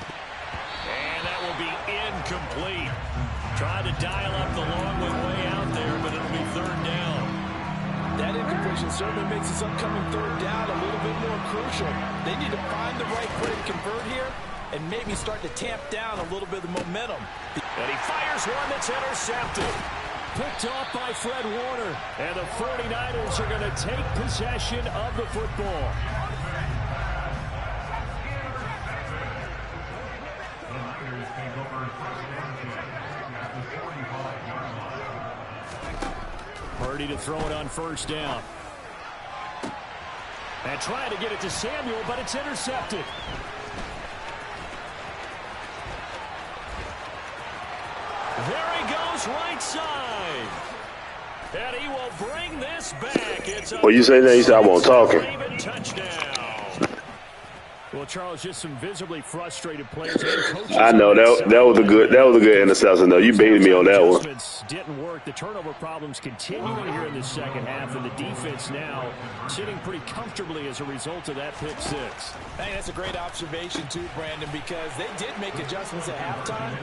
And that will be incomplete. Tried to dial up the long way out there, but it'll be 3rd down. That incompletion certainly makes this upcoming 3rd down a little bit more crucial. They need to find the right play to convert here and maybe start to tamp down a little bit of the momentum. And he fires one that's intercepted. Picked off by Fred Warner. And the 49ers are going to take possession of the football. Purdy to throw it on 1st down. And trying to get it to Samuel, but it's intercepted. There he goes, right side. And he will bring this back. It's a You say that, you said I won't talk. touchdown. Well, Charles, just some visibly frustrated players and coaches. I know that was a good interception though. You baited me on that one. Didn't work. The turnover problems continuing here in the second half, and the defense now sitting pretty comfortably as a result of that pick 6. Hey, that's a great observation too, Brandon, because they did make adjustments at halftime.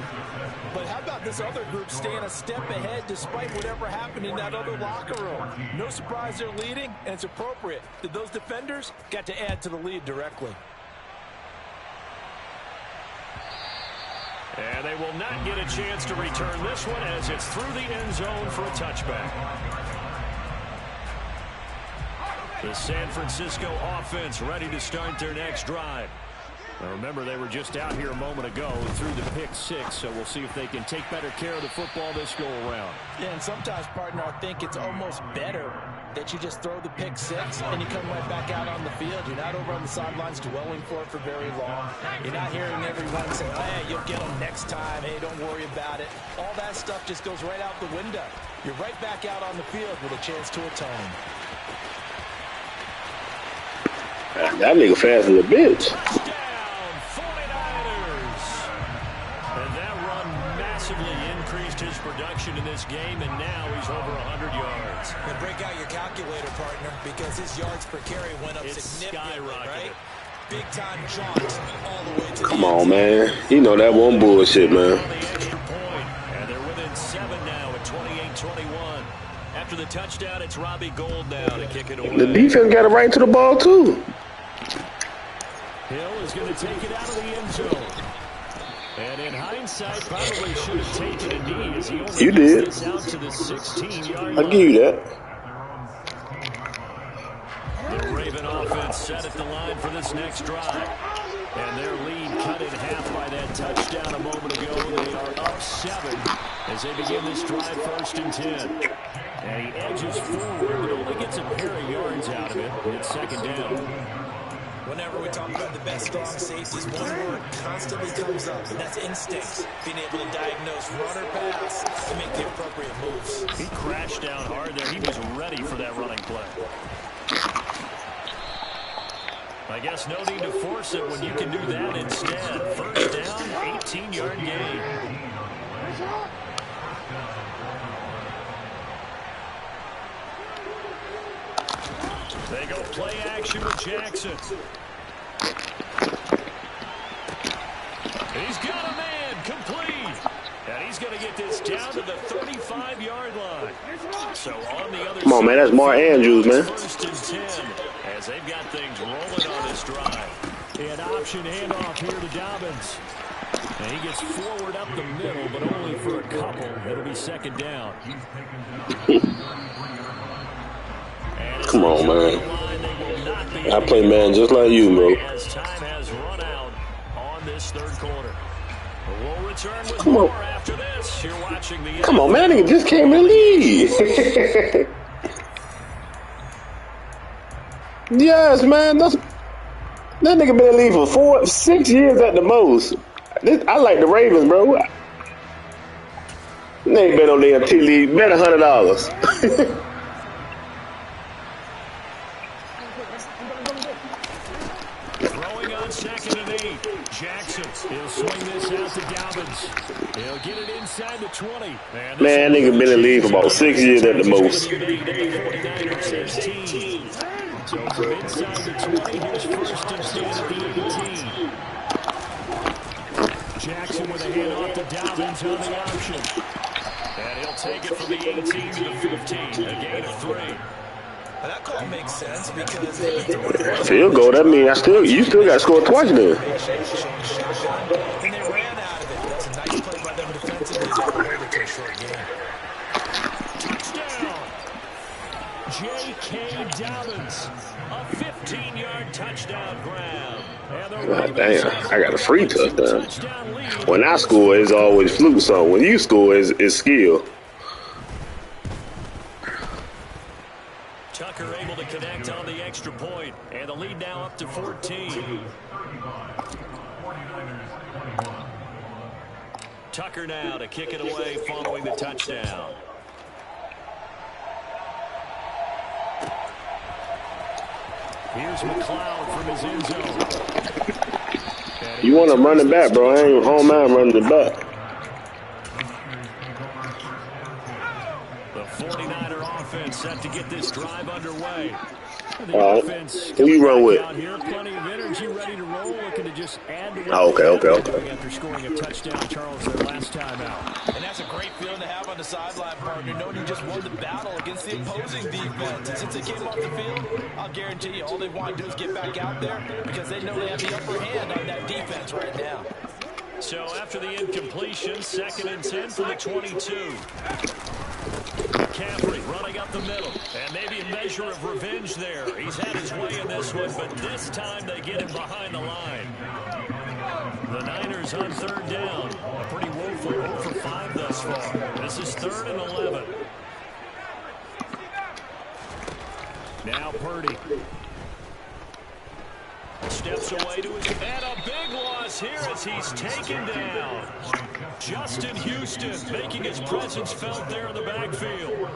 But how about this other group staying a step ahead despite whatever happened in that other locker room? No surprise they're leading, and it's appropriate that those defenders got to add to the lead directly. And they will not get a chance to return this one as it's through the end zone for a touchback. The San Francisco offense ready to start their next drive. Now remember, they were just out here a moment ago through the pick 6, so we'll see if they can take better care of the football this go-around. Yeah, and sometimes, partner, I think it's almost better that you just throw the pick 6 and you come right back out on the field. You're not over on the sidelines dwelling for it for very long. You're not hearing everyone say, hey, you'll get them next time. Hey, don't worry about it. All that stuff just goes right out the window. You're right back out on the field with a chance to atone. That nigga fast as a bitch. Touchdown, 49ers. And that run massively increased his production in this game, and now he's over 100 yards. And break out your calculator, partner, because his yards per carry went up significantly, right? Big-time jaunt all the way to the Come on, man. You know that one bullshit, man. On the extra point, and they're within 7 now at 28-21. After the touchdown, it's Robbie Gould now to kick it away. The defense got it right to the ball, too. Hill is going to take it out of the end zone. And in hindsight, probably should have taken a knee as he only You did. gets this out to the 16-yard I'll give you that. The Raven offense set at the line for this next drive. And their lead cut in half by that touchdown a moment ago. They are up 7 as they begin this drive 1st and 10. And he edges forward, but only gets a pair of yards out of it. It's 2nd down. Whenever we talk about the best strong safeties, one word constantly comes up, and that's instincts. Being able to diagnose run or pass and make the appropriate moves. He crashed down hard there. He was ready for that running play. I guess no need to force it when you can do that instead. 1st down, 18-yard gain. They go play action with Jackson. He's got a man complete. And he's going to get this down to the 35-yard line. So on the other Come on, man. That's Mark Andrews, man. First and 10 as they've got things rolling on this drive. An option handoff here to Dobbins. And he gets forward up the middle, but only for a couple. It'll be second down. Come on, man. I play man just like you, bro. As time has run out on this third quarter. We'll return with Come more on. after this. You're watching the Come on, man. That nigga just came in the lead. Yes, man. That nigga been in the league for 6 years at the most. I like the Ravens, bro. Nigga been on the MT league. Bet $100. Throwing on 2nd and 8. Jackson. He'll swing this out to Dobbins. He'll get it inside the 20. And Man, nigga been in the league for about 6 years at the most. So from inside the 20, here's first and 10 at the 18. Jackson with a handoff to Dobbins on the option. And he'll take it from the 18 to the 15. A gain of 3. Now that call makes sense because they've been throwing Field goal. That means you still got to score twice then. and they ran out of it. That's a nice play by them defensively to hold it to a short game. Touchdown. J.K. Dobbins. A 15-yard touchdown grab. God damn, I got a free touchdown. When I score, it's always fluke song. When you score, it's skill. Tucker able to connect on the extra point, and the lead now up to 14. Tucker now to kick it away following the touchdown. Here's McLeod from his end zone. You want to run it back, bro. I don't mind running it back. The 49er offense set to get this drive underway. The All right. offense Who you run with? out here, plenty of energy, ready to roll, looking to just add to Oh, okay. after scoring a touchdown, Charles, their last time out. And that's a great feeling to have on the sideline, partner, knowing you just won the battle against the opposing defense. And since they came off the field, I'll guarantee you all they want to do is get back out there because they know they have the upper hand on that defense right now. So after the incompletion, 2nd and 10 for the 22. McCaffrey running up the middle, and maybe a measure of revenge there. He's had his way in this one, but this time they get him behind the line. The Niners on 3rd down. A pretty woeful 0 for 5 thus far. This is 3rd and 11. Now Purdy. Steps away to his, and a big loss here as he's taken down. Justin Houston making his presence felt there in the backfield.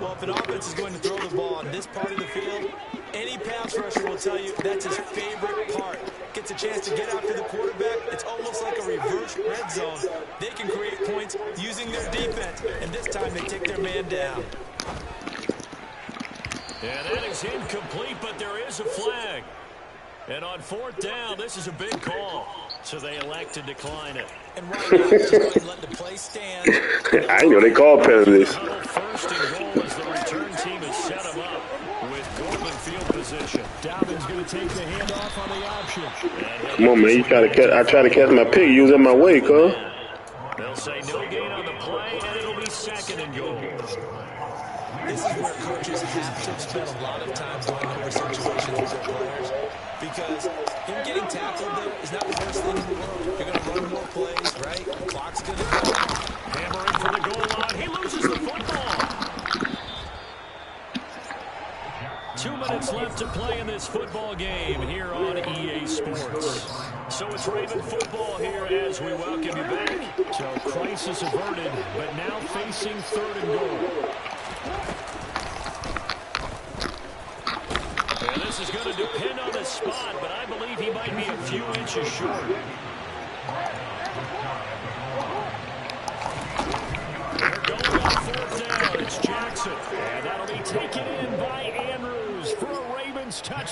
Well, if an offense is going to throw the ball on this part of the field, any pass rusher will tell you that's his favorite part. Gets a chance to get after the quarterback. It's almost like a reverse red zone. They can create points using their defense, and this time they take their man down. And that is incomplete, but there is a flag. And on 4th down, this is a big call. So they elect to decline it. And right now, just go ahead and let the play stand. I know they call penalties. First and goal as the return team has set him up with Corbin field position. Dobbins going to take the handoff on the option. Come on, man. I try to catch my pick. You was in my way, cuz. They'll say no gain on the play, and it'll be 2nd and goal. This is where coaches have to spend a lot of time going over situations with their players because him getting tackled there is not the worst thing in the world. You're going to run more plays, right? The clock's going to go. Hammering for the goal line. He loses the football. 2 minutes left to play in this football game here on EA Sports. So it's Raven football here as we welcome you back. So crisis averted, but now facing 3rd and goal. And this is going to depend on the spot, but I believe he might be a few inches short. They're going on 4th down. It's Jackson. And that'll be taken in by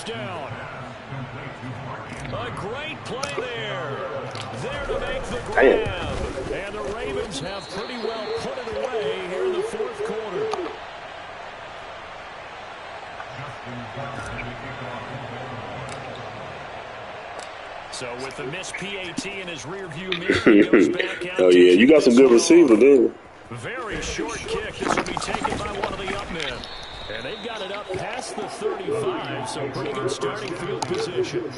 down. A great play there. There to make the grab. And the Ravens have pretty well put it away here in the fourth quarter. So with the missed PAT in his rearview mirror, he goes back out. Oh, yeah, you got some good receivers there. Very short kick. This will be taken by one of the up men. And they've got it up past the 35, so pretty good starting field position.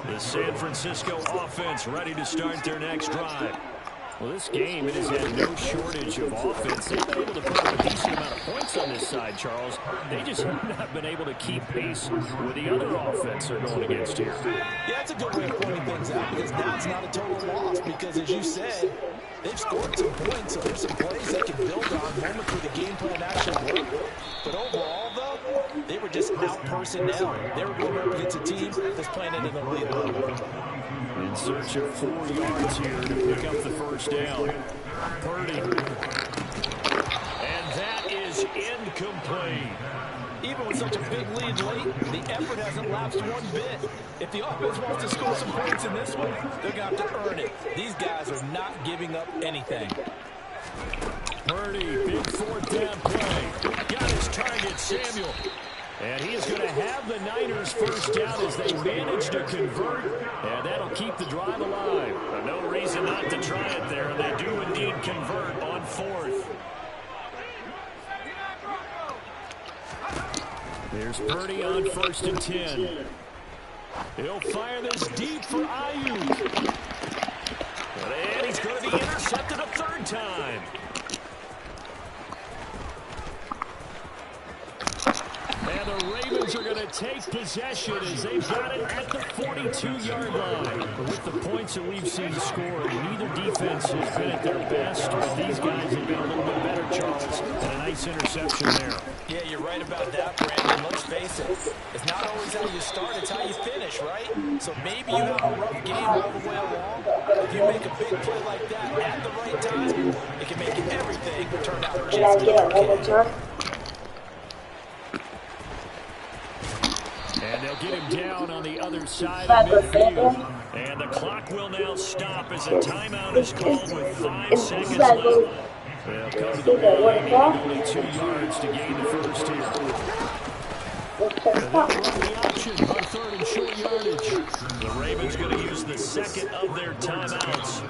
The San Francisco offense ready to start their next drive. Well, this game, it has had no shortage of offense. They've been able to put up a decent amount of points on this side, Charles. They just have not been able to keep pace with the other offense they're going against here. Yeah, that's a good way of pointing things out, because now it's not a total loss, because as you said, they've scored some points, so there's some plays they can build on, moments where the game plan actually worked. But overall, though, they were just out-personnel. They were going up against a team that's playing at an elite level. In search of 4 yards here to pick up the first down. Purdy. And that is incomplete. Even with such a big lead late, the effort hasn't lapsed one bit. If the offense wants to score some points in this one, they're going to have to earn it. These guys are not giving up anything. Purdy, big fourth down play. Got his target, Samuel. And he is going to have the Niners first down as they manage to convert. And that'll keep the drive alive. But no reason not to try it there. And they do indeed convert on fourth. There's Purdy on 1st and 10. He'll fire this deep for Ayuk. And he's going to be intercepted a third time. And the Ravens are going to take possession as they've got it at the 42-yard line. With the points that we've seen scored, neither defense has been at their best, but these guys have been a little bit better, Charles. And a nice interception there. Yeah, you're right about that, Brandon. Let's face it. It's not always how you start, it's how you finish, right? So maybe you have a rough game all the way along. If you make a big play like that at the right time, it can make everything turn out just as okay. And they'll get him down on the other side of midfield. And the clock will now stop as a timeout is called with 5 seconds left. They'll come to the line, only 2 yards to gain the first here. And they'll run the option on 3rd and short yardage. The Ravens going to use the second of their timeouts.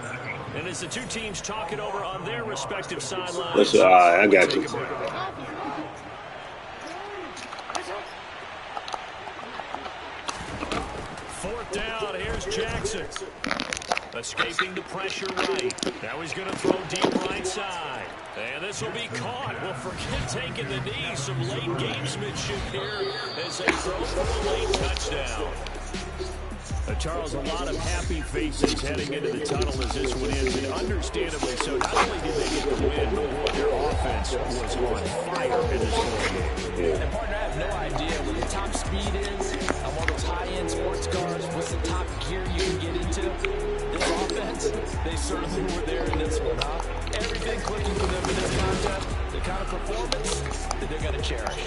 And as the two teams talk it over on their respective sidelines. I got you. Fourth down, here's Jackson. Escaping the pressure right. Now he's going to throw deep right side. And this will be caught. Well, forget taking the knee. Some late gamesmanship here as they throw for a late touchdown. Charles, a lot of happy faces heading into the tunnel as this one ends, and understandably so. Not only did they get the win, but their offense was on fire in this game. And partner, I have no idea what the top speed is on one of those high-end sports cars. What's the top gear you can get into? This offense, they certainly were there in this one, huh? Everything clicking for them in this contest, the kind of performance that they're going to cherish.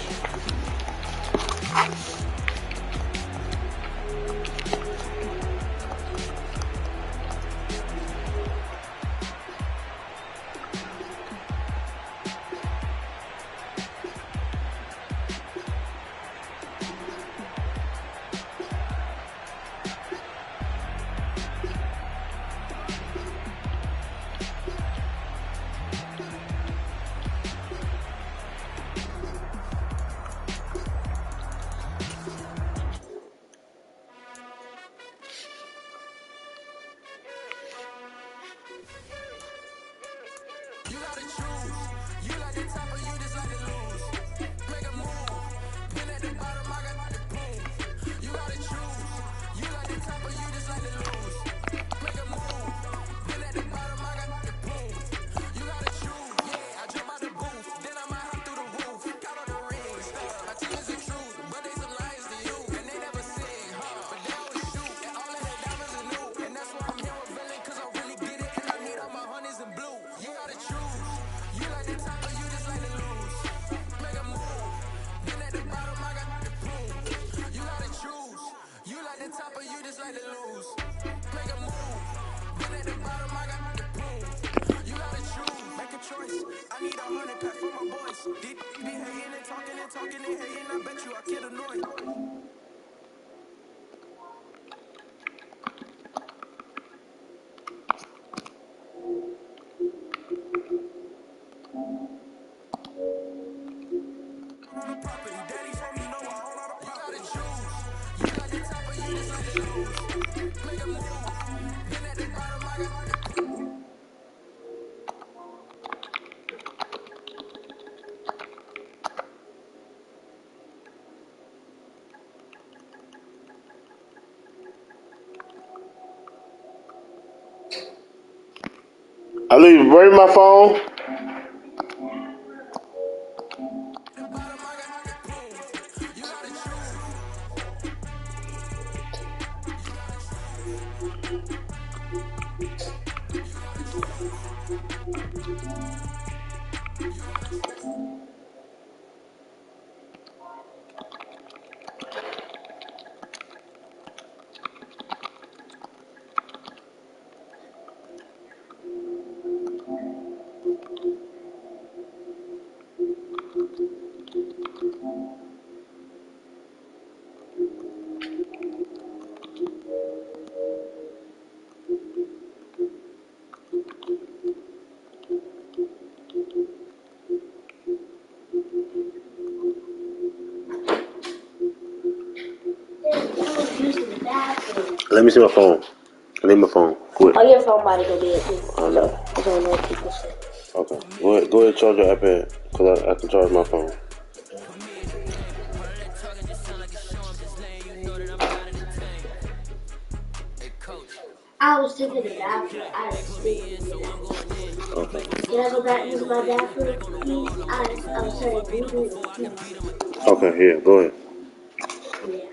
You gotta I leave. Bring my phone. Let me see my phone. I need my phone. Quick. Oh, your phone might go dead too. I know. I don't know what people say. Okay. Go ahead. Charge your iPad because I can charge my phone. I was taking the bathroom. I was sleeping. Okay. Can I go back into my bathroom, please? I was saying, Okay. Here. Go ahead. yeah.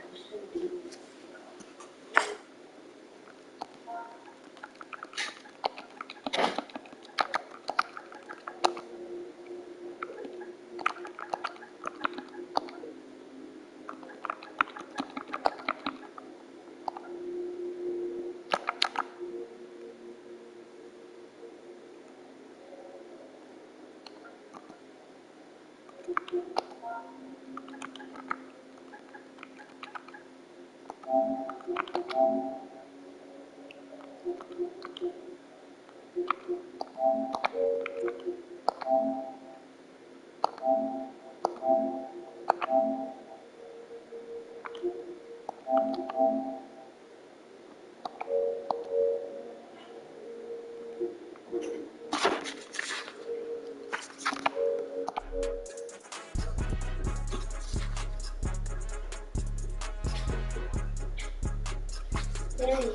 Daddy.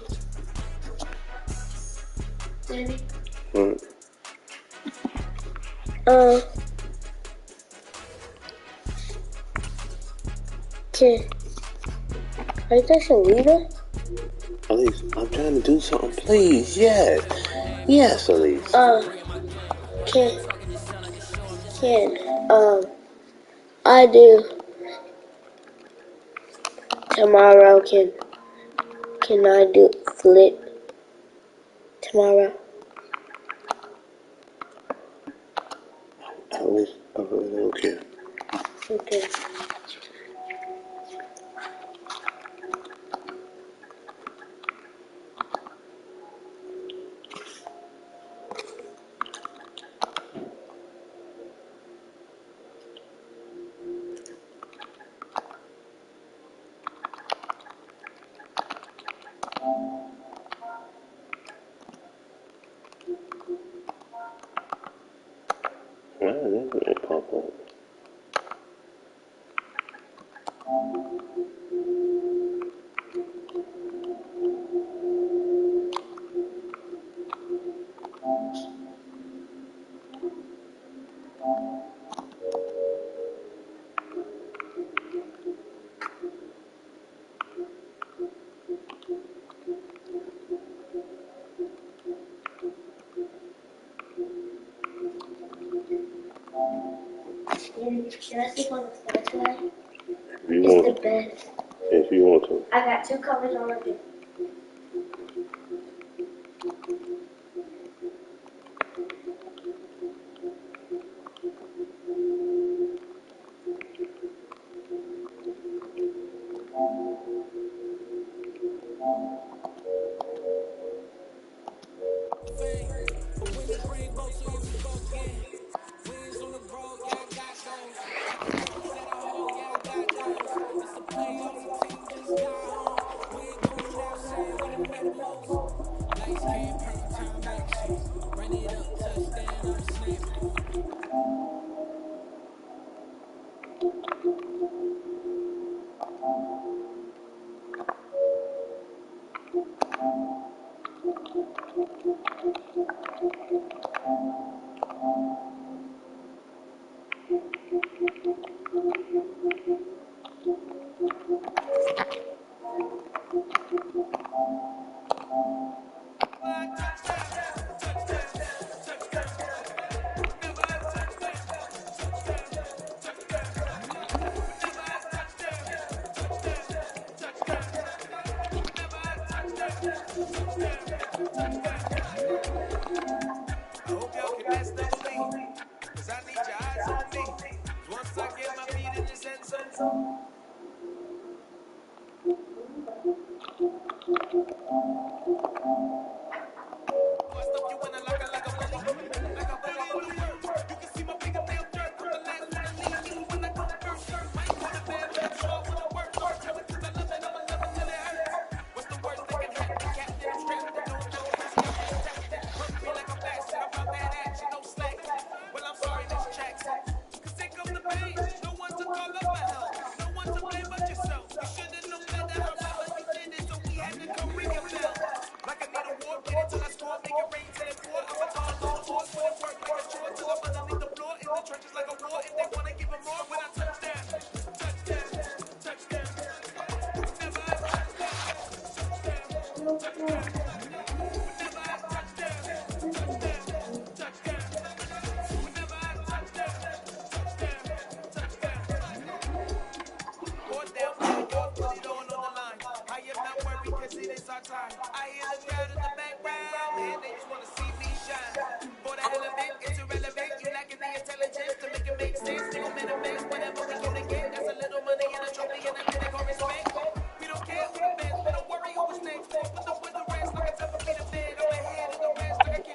Daddy. All right. Kid. Are you guys a leader? Elise, I'm trying to do something. Please. Yes. Yes, Elise. Can, I do tomorrow, can I do flip tomorrow? Elise, I really don't care. Okay. That didn't pop up. Should I sleep on the floor tonight? If you It's want, the best. if you want to. I got 2 covers already.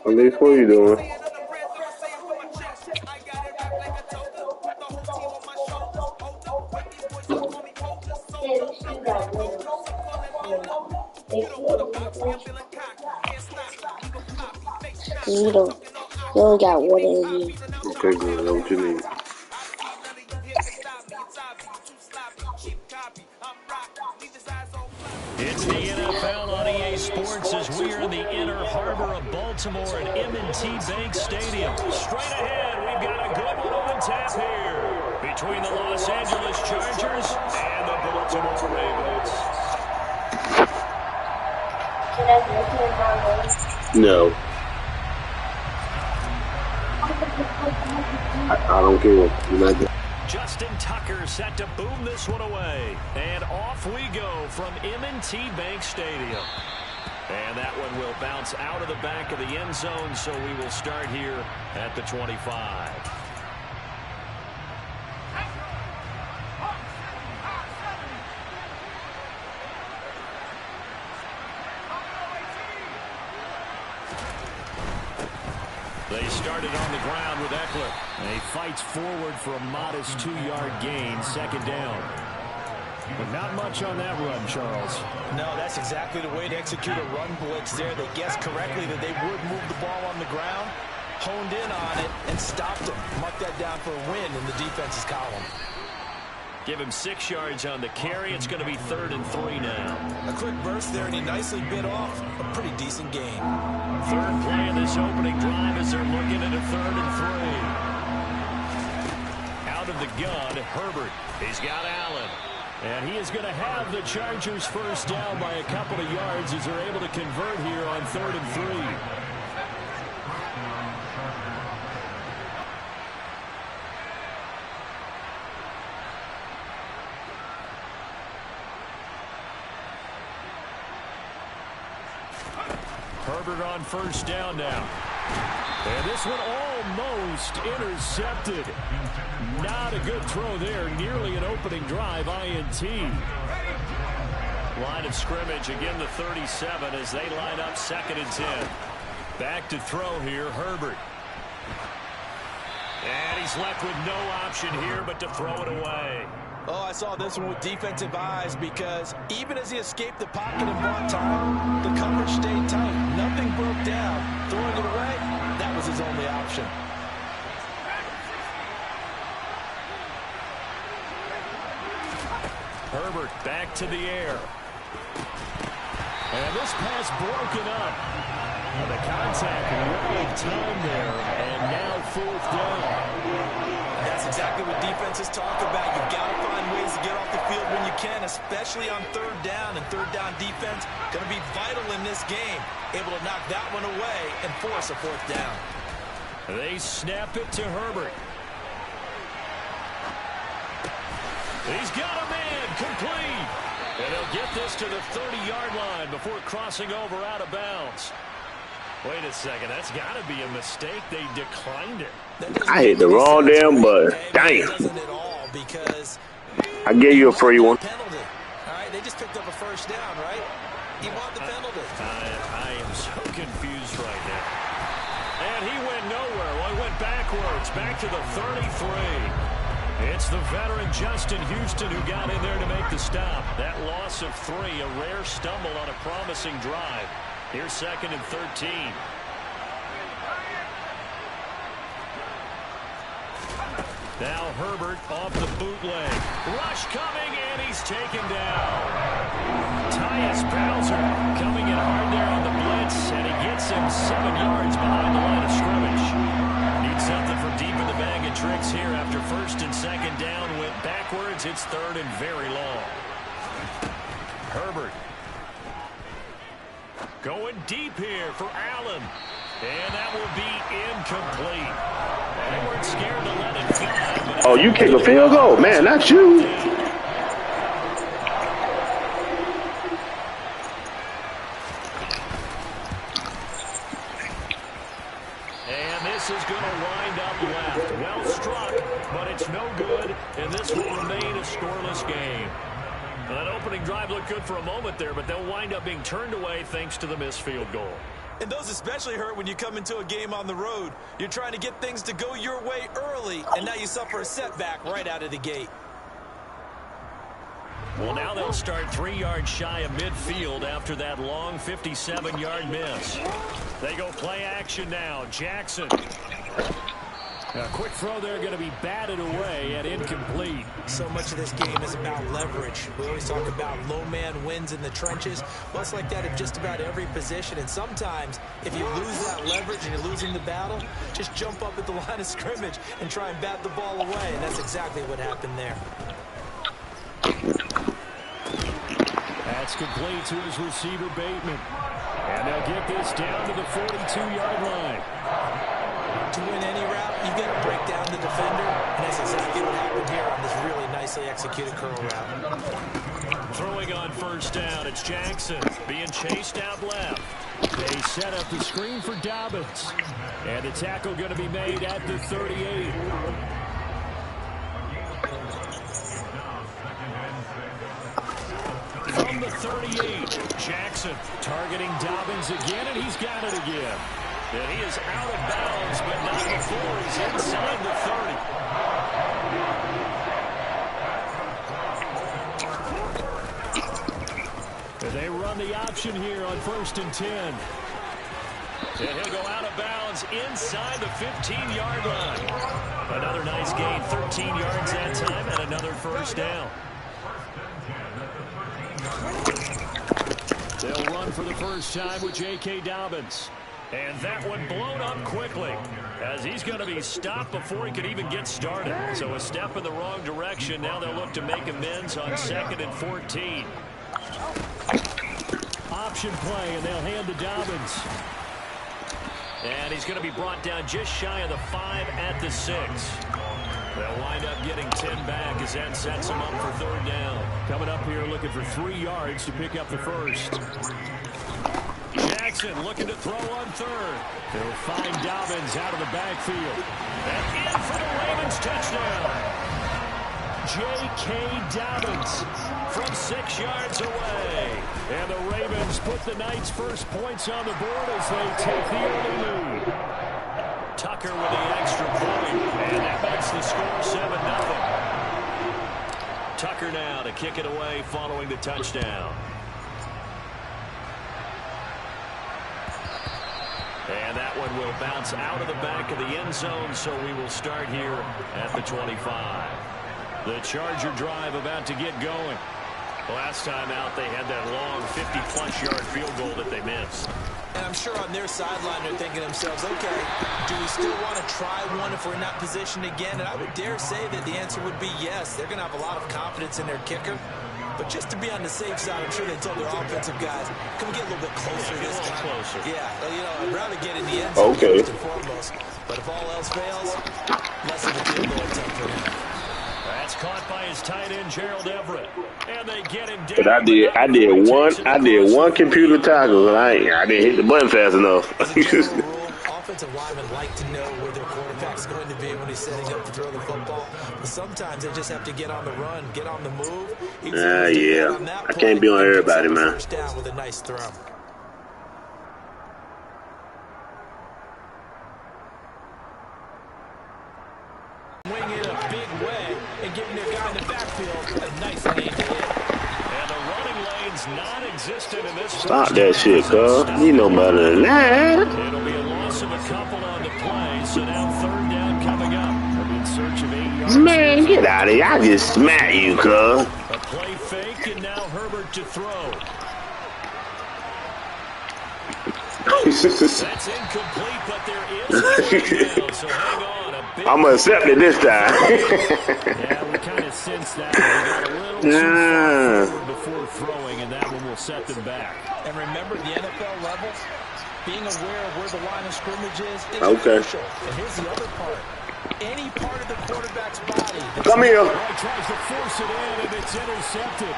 At least what are you doing? You only got one in you. Okay, good. That's what you need. It's the NFL on EA Sports as we are in the inner harbor of Baltimore at M&T Bank Stadium. Straight ahead, we've got a good one on tap here between the Los Angeles Chargers and the Baltimore Ravens. No. I don't care. Justin Tucker set to boom this one away. And off we go from M&T Bank Stadium. And that one will bounce out of the back of the end zone, so we will start here at the 25. They started on the ground with Eckler. And he fights forward for a modest 2-yard gain, second down. But not much on that run, Charles. No, that's exactly the way to execute a run blitz there. They guessed correctly that they would move the ball on the ground, honed in on it, and stopped them. Mark that down for a win in the defense's column. Give him 6 yards on the carry. It's going to be 3rd and 3 now. A quick burst there, and he nicely bit off a pretty decent gain. Third play of this opening drive as they're looking at a 3rd and 3. Out of the gun, Herbert. He's got Allen. And he is going to have the Chargers first down by a couple of yards as they're able to convert here on 3rd and 3. Herbert on first down now. And this one almost intercepted. Not a good throw there. Nearly an opening drive INT. Line of scrimmage, again the 37 as they line up 2nd and 10. Back to throw here, Herbert. And he's left with no option here but to throw it away. Oh, I saw this one with defensive eyes because even as he escaped the pocket and bought time, the coverage stayed tight. Nothing broke down. Throwing it away, that was his only option. Herbert back to the air. And this pass broken up. And the contact right time there. And now 4th down. That's exactly what defenses talk about. You've got to find ways to get off the field when you can, especially on 3rd down. And 3rd down defense going to be vital in this game. Able to knock that one away and force a 4th down. They snap it to Herbert. He's got a man complete. And he'll get this to the 30-yard line before crossing over out of bounds. Wait a second. That's got to be a mistake. They declined it. I hit the wrong damn button. Damn. I gave you a free one. Penalty. All right, they just picked up a first down, right? You want the penalty. I am so confused right now. And he went nowhere. Well, he went backwards, back to the 33. It's the veteran Justin Houston who got in there to make the stop. That loss of 3, a rare stumble on a promising drive. Here's 2nd and 13. Now Herbert off the bootleg. Rush coming, and he's taken down. Tyus Bowser coming in hard there on the blitz, and he gets him 7 yards behind the line of scrimmage. Needs something from deep in the bag of tricks here after 1st and 2nd down. Went backwards. It's 3rd and very long. Herbert going deep here for Allen. And that will be incomplete. They weren't scared to let it fly. Oh, you kick a field goal? Man, not you. And this is going to wind up left. Well struck, but it's no good. And this will remain a scoreless game. That opening drive looked good for a moment there, but they'll wind up being turned away thanks to the missed field goal. And those especially hurt when you come into a game on the road. You're trying to get things to go your way early, and now you suffer a setback right out of the gate. Well, now they'll start 3 yards shy of midfield after that long 57-yard miss. They go play action now. Jackson. A quick throw there, going to be batted away and incomplete. So much of this game is about leverage. We always talk about low man wins in the trenches. Well, it's like that in just about every position. And sometimes, if you lose that leverage and you're losing the battle, just jump up at the line of scrimmage and try and bat the ball away. And that's exactly what happened there. That's complete to his receiver, Bateman. And they'll get this down to the 42-yard line. To win any route, you've got to break down the defender, and that's exactly what happened here on this really nicely executed curl route. Throwing on first down, it's Jackson being chased out left. They set up the screen for Dobbins. And the tackle going to be made at the 38. From the 38, Jackson targeting Dobbins again, and he's got it again. And he is out of bounds, but not before he's inside the 30. And they run the option here on 1st and 10. And he'll go out of bounds inside the 15-yard line. Another nice gain, 13 yards that time, and another first down. They'll run for the first time with J.K. Dobbins. And that one blown up quickly as he's going to be stopped before he could even get started. So a step in the wrong direction. Now they'll look to make amends on 2nd and 14. Option play, and they'll hand to Dobbins. And he's going to be brought down just shy of the 5 at the 6. They'll wind up getting 10 back as that sets him up for 3rd down. Coming up here looking for 3 yards to pick up the first. Jackson looking to throw on 3rd. They'll find Dobbins out of the backfield. And in for the Ravens touchdown. J.K. Dobbins from 6 yards away. And the Ravens put the Knights' first points on the board as they take the early lead. Tucker with the extra point, and that makes the score 7-0. Tucker now to kick it away following the touchdown. And that one will bounce out of the back of the end zone, so we will start here at the 25. The Charger drive about to get going. Last time out, they had that long 50-plus yard field goal that they missed. And I'm sure on their sideline they're thinking to themselves, okay, do we still want to try one if we're in that position again? And I would dare say that the answer would be yes. They're going to have a lot of confidence in their kicker. But just to be on the safe side, I'm sure they told their offensive guys, can we get a little bit closer this time? Closer. Yeah, you know, I'd rather get in the end zone first and foremost. But if all else fails, less of a field goal attempt for him. That's caught by his tight end, Gerald Everett. And they get him down. But I did one computer tackle, and I didn't hit the button fast enough. As a general rule, offensive linemen like to know where their quarterback's going to be when he's setting up to throw the football. But sometimes they just have to get on the run, get on the move. Yeah. I can't be on everybody, man. First down with a nice throw. Wing it a big way and giving their guy in the backfield a nice lane to hit. And the running lane's non-existent in this. Stop that shit, cuz. You know better than that. It'll be a loss of a couple on the play, so now 3rd down coming up. They're in search of 8 yards. Man, get out of here. I just smack you, cuz. A play fake, and now Herbert to throw. That's incomplete, but there is a touchdown, so hang on. I'm going to accept it this time. Yeah, we kind of sensed that. They got a little too far forward before throwing, and that one will set them back. And remember, the NFL level, being aware of where the line of scrimmage is crucial. And here's the other part. Any part of the quarterback's body. Come here. Tries to force it in, and it's intercepted.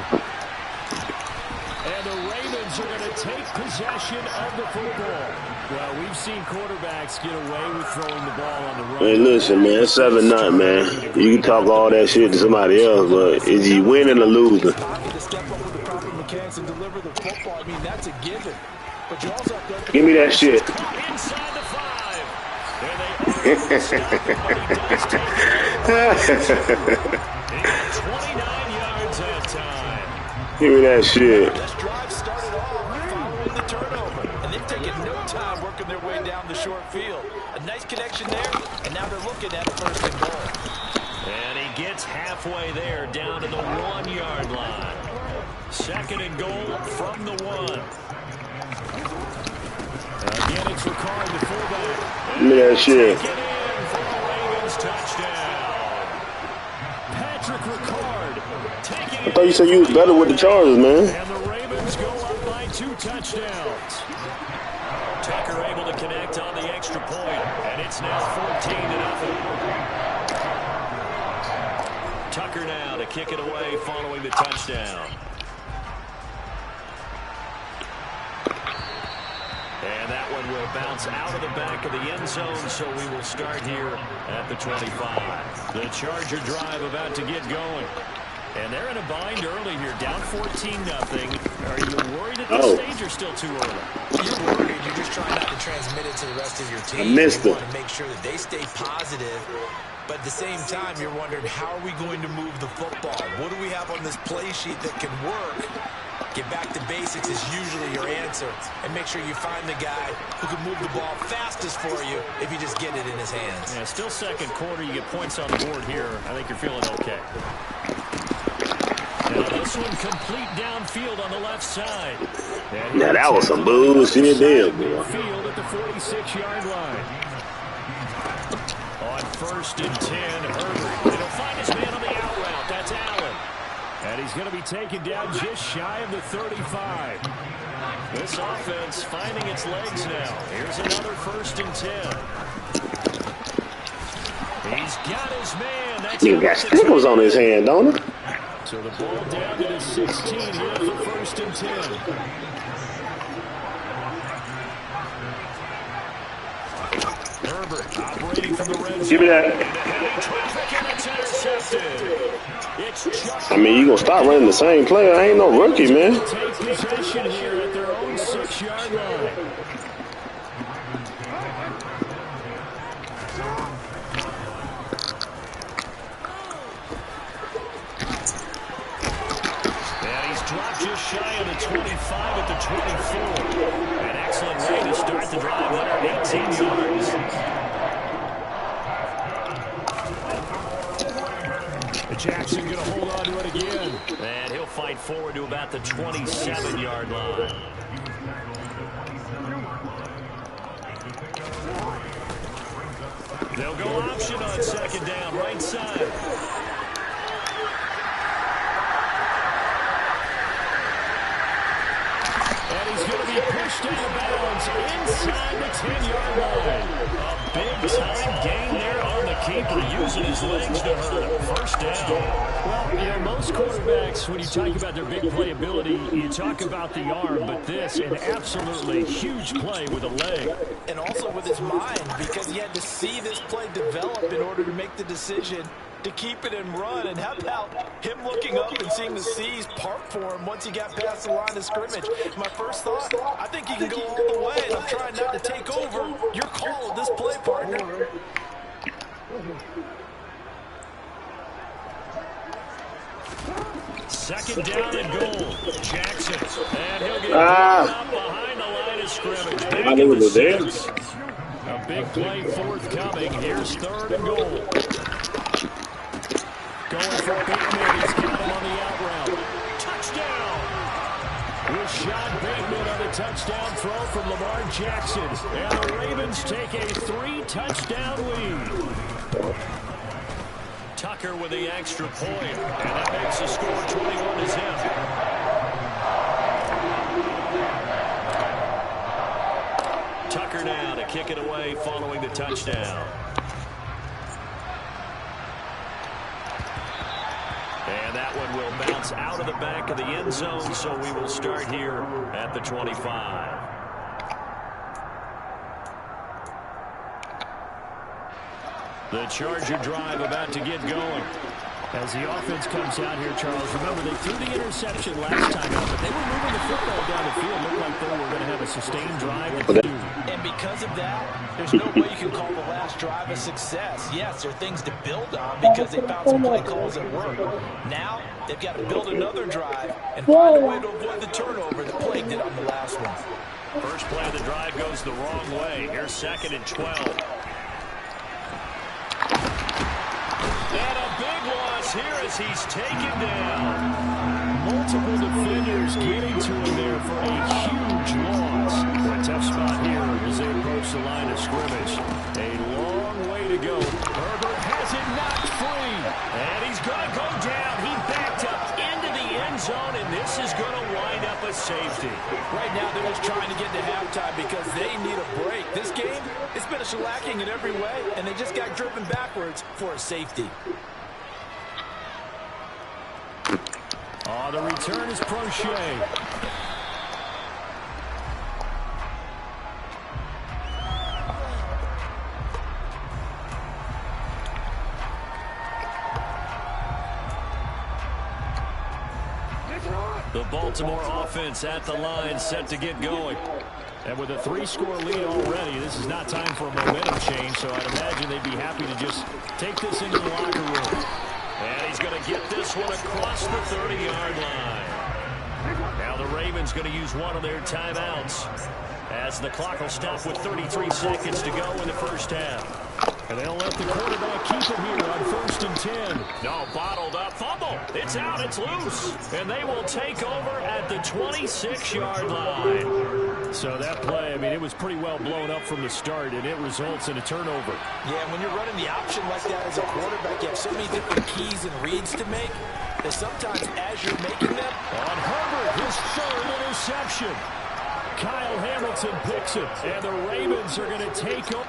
And the Ravens are going to take possession of the football. Well, we've seen quarterbacks get away with throwing the ball on the road. Hey, listen, man, 7-0, man. You can talk all that shit to somebody else, but is you winning or losing? To step up with the proper mechanics and deliver the football, I mean, that's a given. But you also have to Give me that shit. Inside the 5. And they almost stop it, but he does take it. He got 29 yards that time. Give me that shit. This drive started off following the turnover, and they've taken no time working their way down the short field. A nice connection there, and now they're looking at a 1st and goal. And he gets halfway there, down to the 1-yard line. 2nd and goal from the 1. Again, it's Ricard, the fullback. Give me that shit. Take it in for the Ravens touchdown. Patrick Ricard taking it. I thought you said you was better with the Chargers, man. And the Ravens go up by 2 touchdowns. Tucker able to connect on the extra point, and it's now 14-0. Tucker now to kick it away following the touchdown. And that one will bounce out of the back of the end zone, so we will start here at the 25. The Charger drive about to get going. And they're in a bind early here, down 14-0. Are you worried at this stage or still too early? You're worried. You're just trying not to transmit it to the rest of your team. I missed you it. want to make sure that they stay positive. But at the same time, you're wondering, how are we going to move the football? What do we have on this play sheet that can work? Get back to basics is usually your answer. And make sure you find the guy who can move the ball fastest for you if you just get it in his hands. Yeah, still 2nd quarter. You get points on the board here. I think you're feeling okay. Now this one complete downfield on the left side. Now that was some bullshit deal, boy. Field at the 46-yard line. On 1st and 10, Herbert. And he'll find his man on the out route. That's Allen. And he's going to be taken down just shy of the 35. This offense finding its legs now. Here's another 1st and 10. He's got his man. That's Nigga got stickles on his hand, don't it? So the ball down to the 16 here for 1st and 10. Herbert operating from the red zone. Give me that. Traffic, and it's intercepted. It's Chuck. I mean, you gonna stop running the same play? I ain't no rookie, man. Take possession here at their own 6-yard line. Dropped just shy of the 25 at the 24. An excellent way to start the drive there, 18 yards. Jackson going to hold on to it again. And he'll fight forward to about the 27-yard line. They'll go option on 2nd down, right side. Pushed out of bounds inside the 10-yard line. A big-time gain there on the keeper, using his legs to hurt him. 1st down. Well, you know, most quarterbacks, when you talk about their big playability, you talk about the arm, but this, an absolutely huge play with a leg. And also with his mind, because he had to see this play develop in order to make the decision to keep it and run. And how about him looking up and seeing the C's park for him once he got past the line of scrimmage? My first thought, I think he can go all the way, and I'm trying not to take over your call of this play, partner. Second down and goal. Jackson. And he'll get up behind the line of scrimmage. I knew it was there. A big play forthcoming. Here's 3rd and goal. Going for Bateman. He's got him on the out route. Touchdown. Rashad Bateman on the touchdown throw from Lamar Jackson. And the Ravens take a 3-touchdown lead. Tucker with the extra point. And that makes the score 21-0. Tucker now to kick it away following the touchdown. And that one will bounce out of the back of the end zone, so we will start here at the 25. The Charger drive about to get going. As the offense comes out here, Charles, remember they threw the interception last time out, but they were moving the football down the field. Looked like they were going to have a sustained drive. And because of that, there's no way you can call the last drive a success. Yes, there are things to build on because they found some play calls that work. Now, they've got to build another drive and find a way to avoid the turnover that plagued it on the last one. First play of the drive goes the wrong way. Here's 2nd and 12. And a big loss here as he's taken down. Multiple defenders getting to him there for a huge loss. A tough spot here as they approach the line of scrimmage. A long way to go. Herbert has it knocked free. And he's going to go down. He backed up into the end zone, and this is going to wind up a safety. Right now, they're just trying to get to halftime because they need a break. This game, it's been a shellacking in every way, and they just got driven backwards for a safety. The return is Prochet. The Baltimore offense at the line, set to get going. And with a 3-score lead already, this is not time for a momentum change, so I'd imagine they'd be happy to just take this into the locker room. And he's going to get this one across the 30-yard line. Now the Ravens going to use one of their timeouts as the clock will stop with 33 seconds to go in the first half. And they'll let the quarterback keep it here on 1st and 10. No, bottled up. Fumble. It's out. It's loose. And they will take over at the 26-yard line. So that play, I mean, it was pretty well blown up from the start, and it results in a turnover. Yeah, when you're running the option like that as a quarterback, you have so many different keys and reads to make that sometimes as you're making them. On Herbert, his 3rd interception. Kyle Hamilton picks it, and the Ravens are going to take over.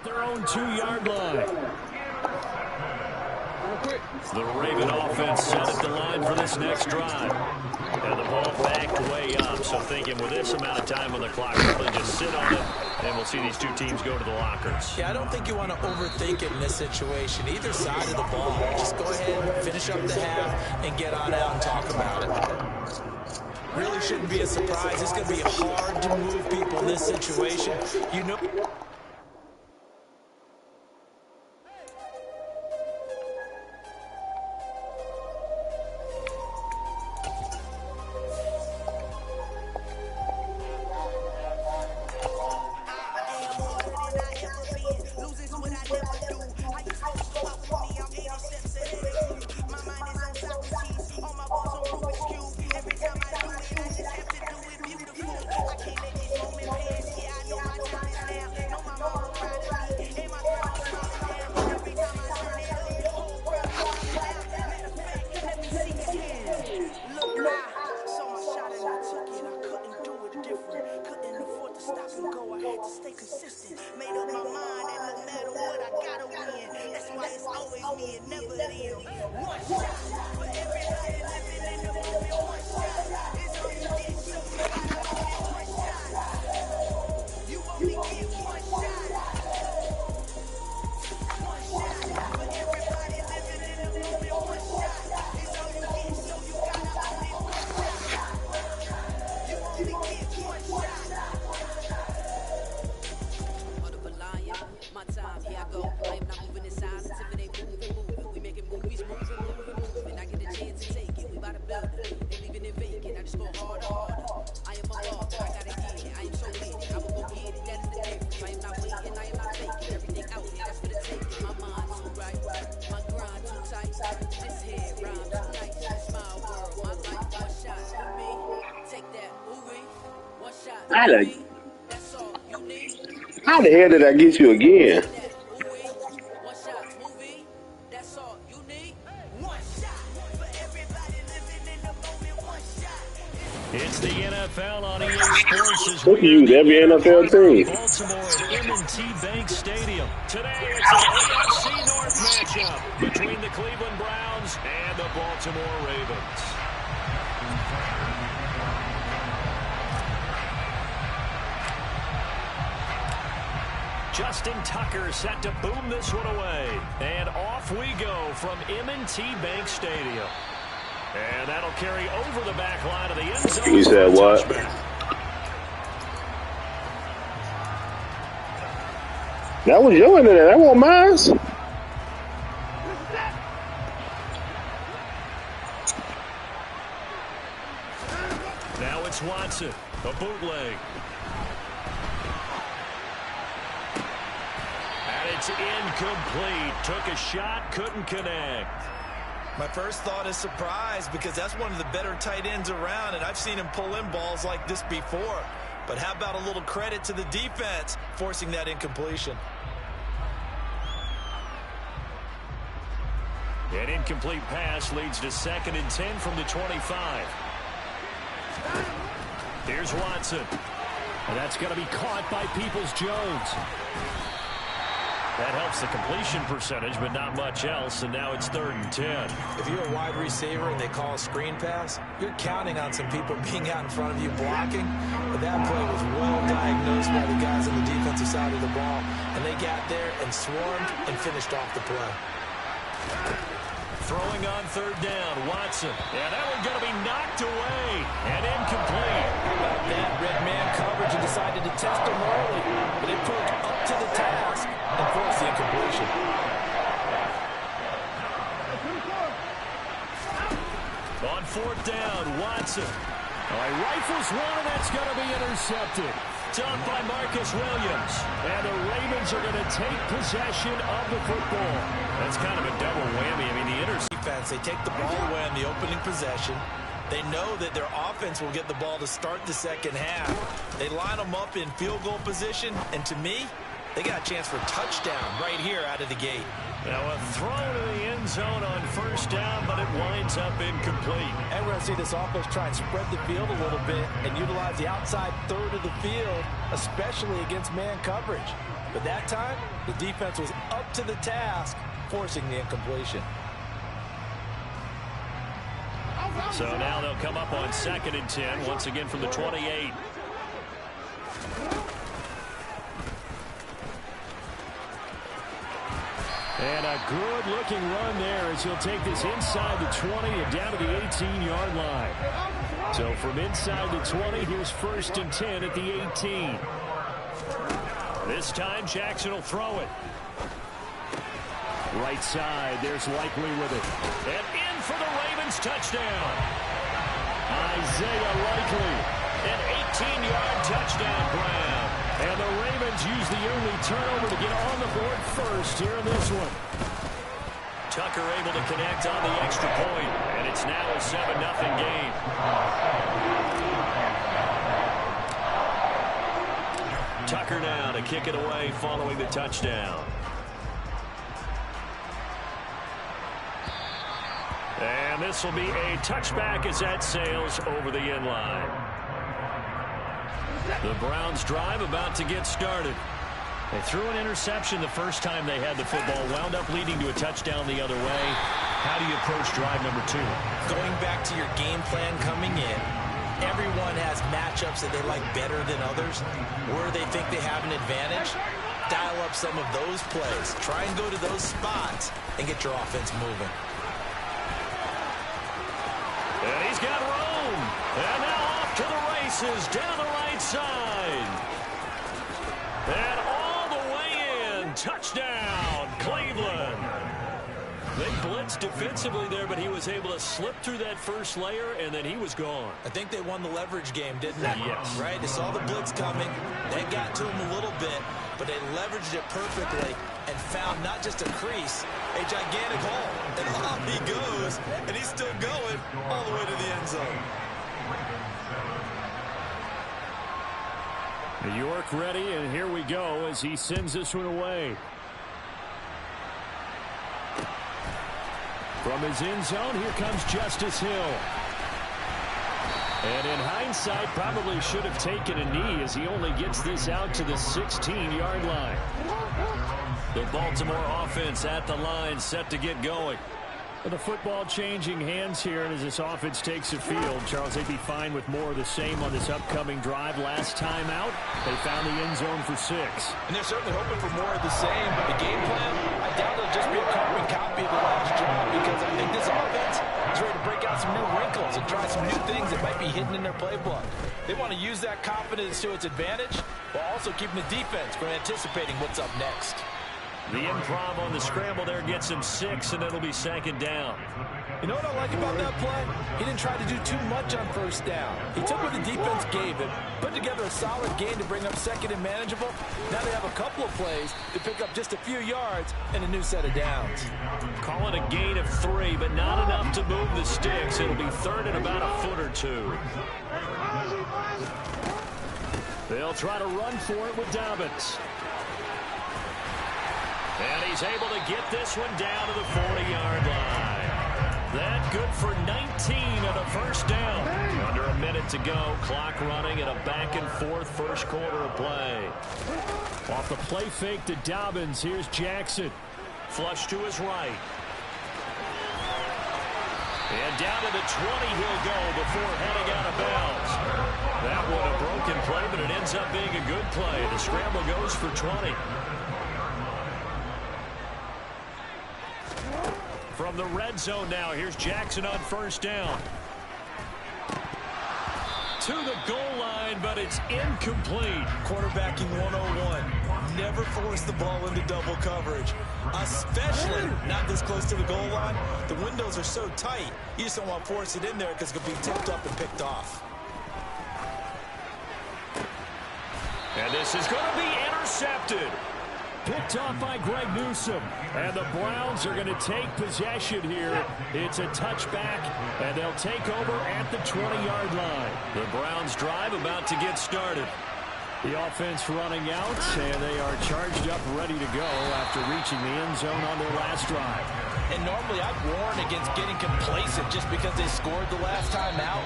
Their own 2-yard line. The Raven offense set at the line for this next drive. And the ball backed way up. So thinking with this amount of time on the clock, probably just sit on it, and we'll see these two teams go to the lockers. Yeah, I don't think you want to overthink it in this situation. Either side of the ball, just go ahead and finish up the half and get on out and talk about it. Really shouldn't be a surprise. It's going to be hard to move people in this situation. You know. How the hell did I get you again? It's the NFL on EA Sports. We can use every NFL team. Baltimore at M&T Bank Stadium. Today it's an AFC North matchup between the Cleveland Browns and the Baltimore Ravens. Justin Tucker set to boom this one away. And off we go from M&T Bank Stadium. And that'll carry over the back line of the end zone. You said what? That was your internet. That wasn't mine. Now it's Watson. A bootleg. And it's incomplete. Took a shot, couldn't connect. My first thought is surprise because that's one of the better tight ends around, and I've seen him pull in balls like this before. But how about a little credit to the defense forcing that incompletion? An incomplete pass leads to 2nd and 10 from the 25. Here's Watson. And that's going to be caught by Peoples-Jones. That helps the completion percentage, but not much else, and now it's 3rd and 10. If you're a wide receiver and they call a screen pass, you're counting on some people being out in front of you blocking. But that play was well diagnosed by the guys on the defensive side of the ball, and they got there and swarmed and finished off the play. Throwing on 3rd down, Watson. Yeah, that one's going to be knocked away and incomplete. How about that? Red man coverage and decided to test him early, but it proved up to the task and forced the incompletion. On 4th down, Watson. All right, rifles one, and that's going to be intercepted. Dumped by Marcus Williams. And the Ravens are going to take possession of the football. That's kind of a double whammy. I mean, the defense, they take the ball away on the opening possession. They know that their offense will get the ball to start the second half. They line them up in field goal position, and to me, they got a chance for a touchdown right here out of the gate. Now a throw to the end zone on 1st down, but it winds up incomplete. And we're going to see this offense try and spread the field a little bit and utilize the outside 3rd of the field, especially against man coverage. But that time, the defense was up to the task, forcing the incompletion. So now they'll come up on 2nd and 10, once again from the 28. And a good-looking run there as he'll take this inside the 20 and down to the 18-yard line. So from inside the 20, here's 1st and 10 at the 18. This time, Jackson will throw it. Right side, there's Likely with it. And in for the Ravens touchdown. Isaiah Likely. An 18-yard touchdown grab. And the Ravens use the only turnover to get on the board first here in this one. Tucker able to connect on the extra point, and it's now a 7-0 game. Tucker now to kick it away following the touchdown. And this will be a touchback as that sails over the end line. The Browns drive about to get started. They threw an interception the first time they had the football, wound up leading to a touchdown the other way. How do you approach drive number 2? Going back to your game plan coming in, everyone has matchups that they like better than others. Where they think they have an advantage, dial up some of those plays. Try and go to those spots and get your offense moving. And he's got room. And now off to the races down the right side. And all the way in. Touchdown, Cleveland. They blitzed defensively there, but he was able to slip through that first layer, and then he was gone. I think they won the leverage game, didn't they? Yes. Right? They saw the blitz coming. That got to him a little bit, but they leveraged it perfectly and found not just a crease, a gigantic hole. And off he goes, and he's still going all the way to the end zone. New York ready, and here we go as he sends this one away. From his end zone, here comes Justice Hill. And in hindsight, probably should have taken a knee as he only gets this out to the 16-yard line. The Baltimore offense at the line, set to get going. The football changing hands here, and as this offense takes the field, Charles, they'd be fine with more of the same on this upcoming drive. Last time out, they found the end zone for 6. And they're certainly hoping for more of the same, but the game plan, I doubt it'll just be a carbon copy of the last drive, because I think this offense is ready to break out some new wrinkles and try some new things that might be hidden in their playbook. They want to use that confidence to its advantage, while also keeping the defense from anticipating what's up next. The improv on the scramble there gets him 6, and it'll be 2nd down. You know what I like about that play? He didn't try to do too much on 1st down. He took what the defense gave him, put together a solid gain to bring up 2nd and manageable. Now they have a couple of plays to pick up just a few yards and a new set of downs. Call it a gain of 3, but not enough to move the sticks. It'll be 3rd and about a foot or 2. They'll try to run for it with Dobbins. And he's able to get this one down to the 40-yard line. That good for 19 and a 1st down. Under a minute to go. Clock running and a back-and-forth first quarter of play. Off the play fake to Dobbins, here's Jackson. Flush to his right. And down to the 20 he'll go before heading out of bounds. That one a broken play, but it ends up being a good play. The scramble goes for 20. From the red zone now, here's Jackson on 1st down. To the goal line, but it's incomplete. Quarterbacking 101. Never force the ball into double coverage, especially not this close to the goal line. The windows are so tight, you just don't want to force it in there because it could be tipped up and picked off. And this is going to be intercepted. Picked off by Greg Newsome. And the Browns are going to take possession here. It's a touchback, and they'll take over at the 20-yard line. The Browns drive about to get started. The offense running out, and they are charged up, ready to go after reaching the end zone on their last drive. And normally I'd warn against getting complacent just because they scored the last time out.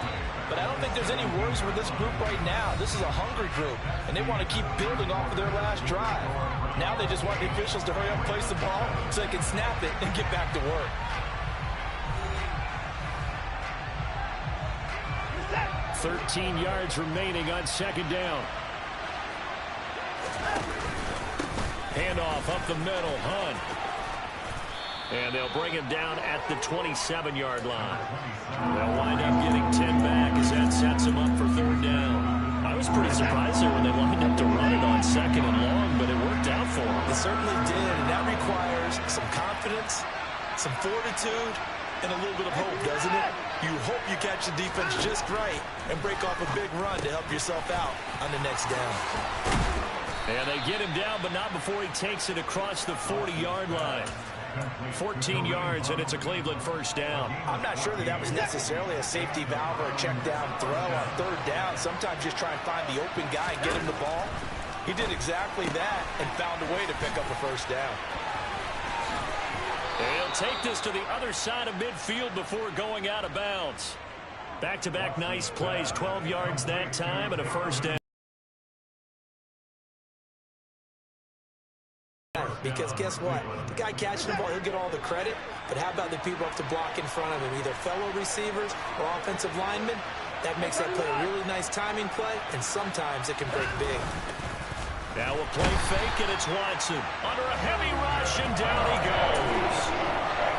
But I don't think there's any worries with this group right now. This is a hungry group, and they want to keep building off of their last drive. Now they just want the officials to hurry up and place the ball so they can snap it and get back to work. $13 yards remaining on 2nd down. Handoff up the middle, Hunt. And they'll bring him down at the 27-yard line. They'll wind up getting 10 back as that sets him up for 3rd down. I was pretty surprised there when they lined up to run it on 2nd and long, but it worked out for them. It certainly did, and that requires some confidence, some fortitude, and a little bit of hope, doesn't it? You hope you catch the defense just right and break off a big run to help yourself out on the next down. And they get him down, but not before he takes it across the 40-yard line. 14 yards, and it's a Cleveland 1st down. I'm not sure that was necessarily a safety valve or a check down throw on 3rd down. Sometimes just try and find the open guy and get him the ball. He did exactly that and found a way to pick up a 1st down. He'll take this to the other side of midfield before going out of bounds. Back-to-back nice plays, 12 yards that time and a 1st down. Because guess what? The guy catching the ball, he'll get all the credit. But how about the people up to block in front of him, either fellow receivers or offensive linemen? That makes that play a really nice timing play, and sometimes it can break big. Now a play fake, and it's Watson. Under a heavy rush, and down he goes.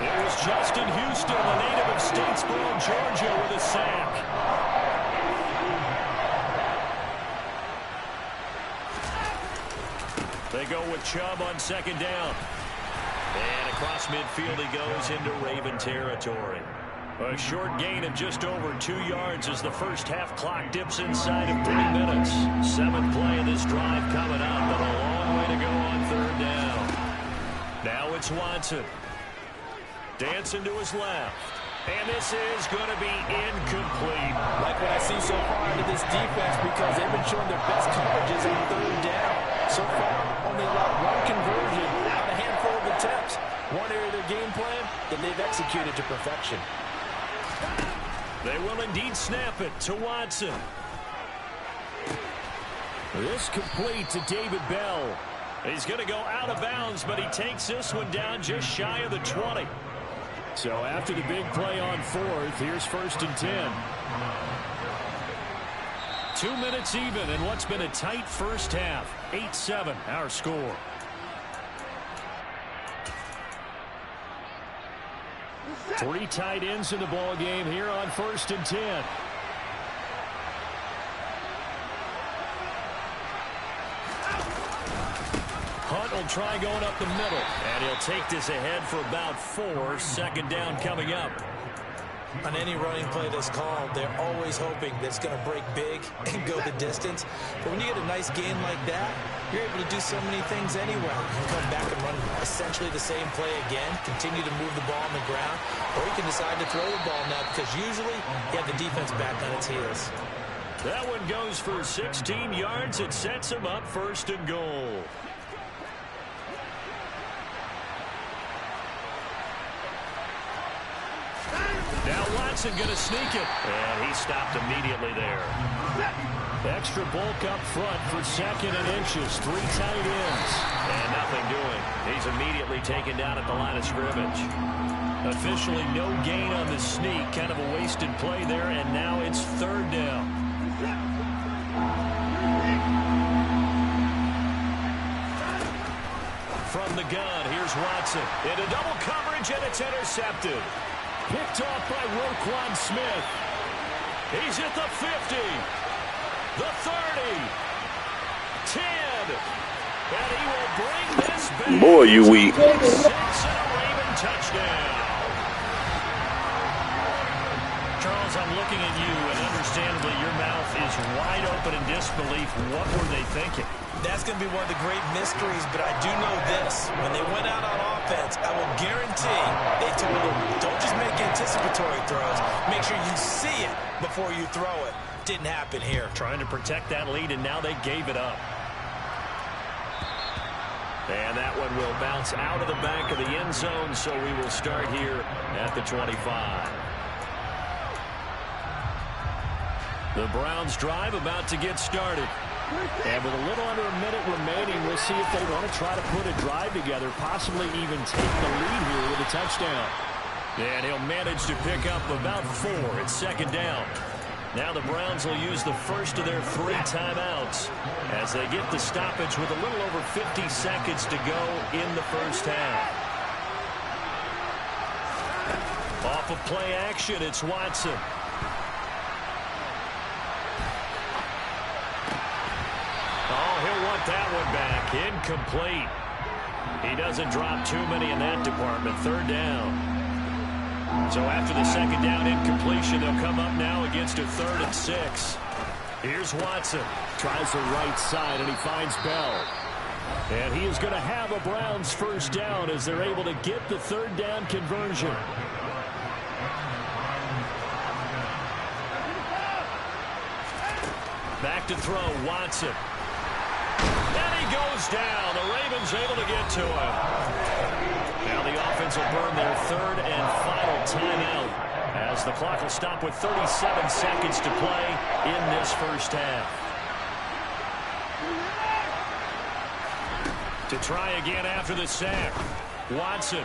It was Justin Houston, the native of Statesboro, Georgia, with a sack. They go with Chubb on 2nd down. And across midfield he goes into Raven territory. A short gain of just over 2 yards as the first half clock dips inside of 3 minutes. 7th play of this drive coming up, but a long way to go on 3rd down. Now it's Watson. Dancing to his left. And this is going to be incomplete. Like what I see so far into this defense, because they've been showing their best coverages on 3rd down. So far, only allowed 1 conversion on a handful of attempts. One area of their game plan that they've executed to perfection. They will indeed snap it to Watson. This complete to David Bell. He's going to go out of bounds, but he takes this one down just shy of the 20. So after the big play on fourth, here's 1st and 10. 2 minutes even in what's been a tight first half. 8-7 our score. Three tight ends in the ball game here on 1st and 10. Hunt will try going up the middle, and he'll take this ahead for about 4. 2nd down coming up. On any running play that's called, they're always hoping that it's going to break big and go the distance. But when you get a nice gain like that, you're able to do so many things anyway. You can come back and run essentially the same play again, continue to move the ball on the ground, or you can decide to throw the ball now because usually you have the defense back on its heels. That one goes for 16 yards. It sets him up 1st and goal. Now Watson going to sneak it. And he stopped immediately there. Extra bulk up front for 2nd and inches. 3 tight ends. And nothing doing. He's immediately taken down at the line of scrimmage. Officially no gain on the sneak. Kind of a wasted play there. And now it's 3rd down. From the gun, here's Watson. Into double coverage, and it's intercepted. Picked off by Roquan Smith. He's at the 50, the 30, 10, and he will bring this back. Boy, you weak. 6 and a Raven touchdown. Charles, I'm looking at you, and understandably your mouth is wide open in disbelief. What were they thinking? That's going to be one of the great mysteries, but I do know this. When they went out on offense, I will guarantee they told them, don't just make anticipatory throws. Make sure you see it before you throw it. Didn't happen here. Trying to protect that lead, and now they gave it up. And that one will bounce out of the back of the end zone, so we will start here at the 25. The Browns drive about to get started. And with a little under a minute remaining, we'll see if they want to try to put a drive together, possibly even take the lead here with a touchdown. And he'll manage to pick up about 4 at 2nd down. Now the Browns will use the first of their 3 timeouts as they get the stoppage with a little over 50 seconds to go in the first half. Off of play action, it's Watson. That one back, incomplete. He doesn't drop too many in that department. 3rd down. So after the 2nd down incompletion, they'll come up now against a 3rd and 6. Here's Watson. Tries the right side, and he finds Bell. And he is going to have a Browns 1st down as they're able to get the 3rd down conversion. Back to throw, Watson. Goes down. The Ravens able to get to him. Now the offense will burn their 3rd and final timeout as the clock will stop with 37 seconds to play in this first half. To try again after the sack. Watson.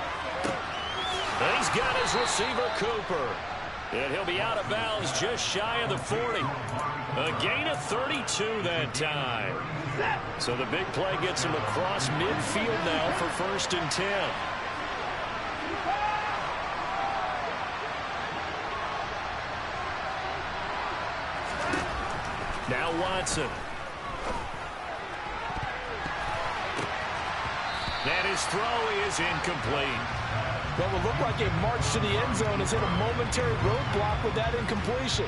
And he's got his receiver, Cooper. And he'll be out of bounds just shy of the 40. A gain of 32 that time. So the big play gets him across midfield now for 1st and 10. Now Watson. And his throw is incomplete. What will look like a march to the end zone has hit a momentary roadblock with that incompletion.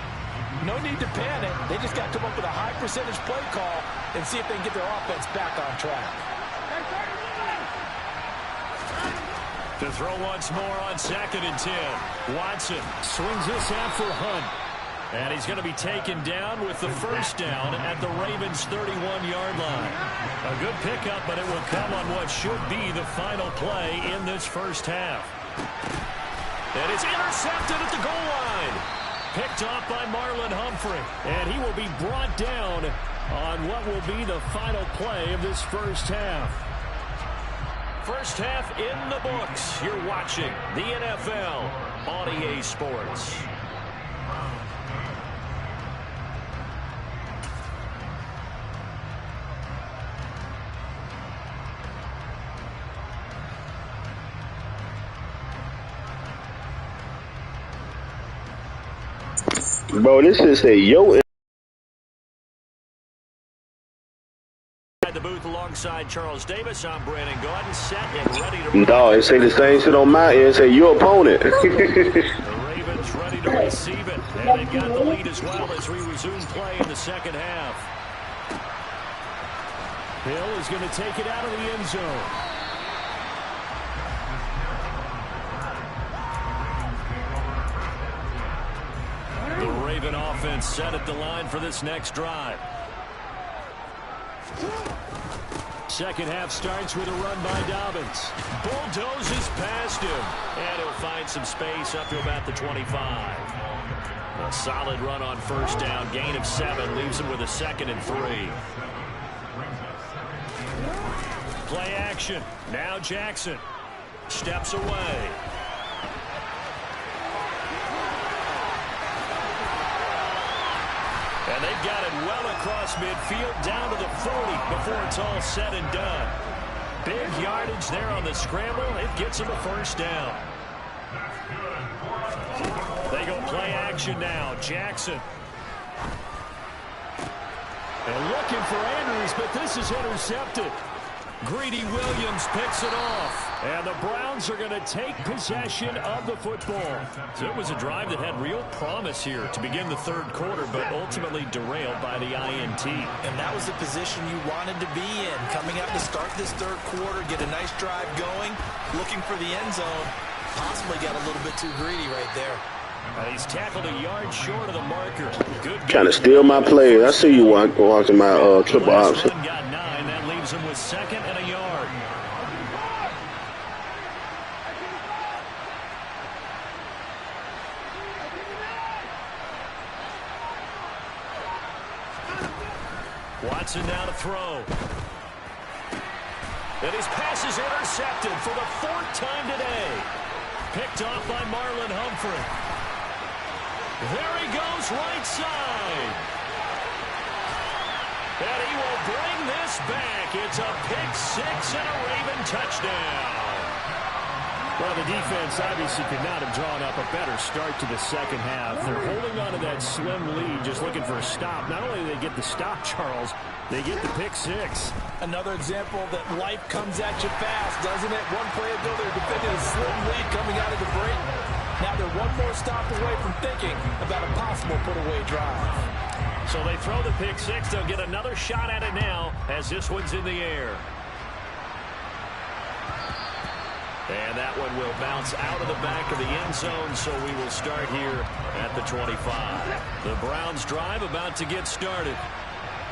No need to panic. They just got to come up with a high percentage play call and see if they can get their offense back on track. To throw once more on 2nd and 10. Watson swings this out for Hunt. And he's going to be taken down with the 1st down at the Ravens' 31-yard line. A good pickup, but it will come on what should be the final play in this first half. And it's intercepted at the goal line. Picked off by Marlon Humphrey. And he will be brought down on what will be the final play of this first half. First half in the books. You're watching the NFL on EA Sports. Bro, this is a yo. The booth alongside Charles Davis. I'm Brandon Gaudin, set and ready to. Dog, it say the same shit on my end. Say your opponent. The Ravens ready to receive it, and they've got the lead as well as we resume play in the second half. Hill is going to take it out of the end zone. The Raven offense set at the line for this next drive. Second half starts with a run by Dobbins. Bulldozes past him, and he'll find some space up to about the 25. A solid run on first down, gain of 7, leaves him with a 2nd and 3. Play action. Now Jackson steps away. And they've got it well across midfield, down to the 40 before it's all said and done. Big yardage there on the scramble. It gets him a first down. They go play action now. Jackson. And looking for Andrews, but this is intercepted. Greedy Williams picks it off. And the Browns are going to take possession of the football. So it was a drive that had real promise here to begin the third quarter, but ultimately derailed by the INT. And that was the position you wanted to be in. Coming out to start this third quarter, get a nice drive going, looking for the end zone. Possibly got a little bit too greedy right there. He's tackled a yard short of the marker. Good. Trying to steal my plays. I see you watching my triple option. Got 9. That leaves him with 2nd and a yard. Watson now to throw. And his pass is intercepted for the 4th time today. Picked off by Marlon Humphrey. There he goes, right side. And he will bring this back. It's a pick 6 and a Raven touchdown. Well, the defense obviously could not have drawn up a better start to the second half. They're holding on to that slim lead, just looking for a stop. Not only do they get the stop, Charles, they get the pick 6. Another example that life comes at you fast, doesn't it? One play ago, they're defending a slim lead coming out of the break. Now they're one more stop away from thinking about a possible put-away drive. So they throw the pick 6. They'll get another shot at it now as this one's in the air. And that one will bounce out of the back of the end zone, so we will start here at the 25. The Browns drive about to get started.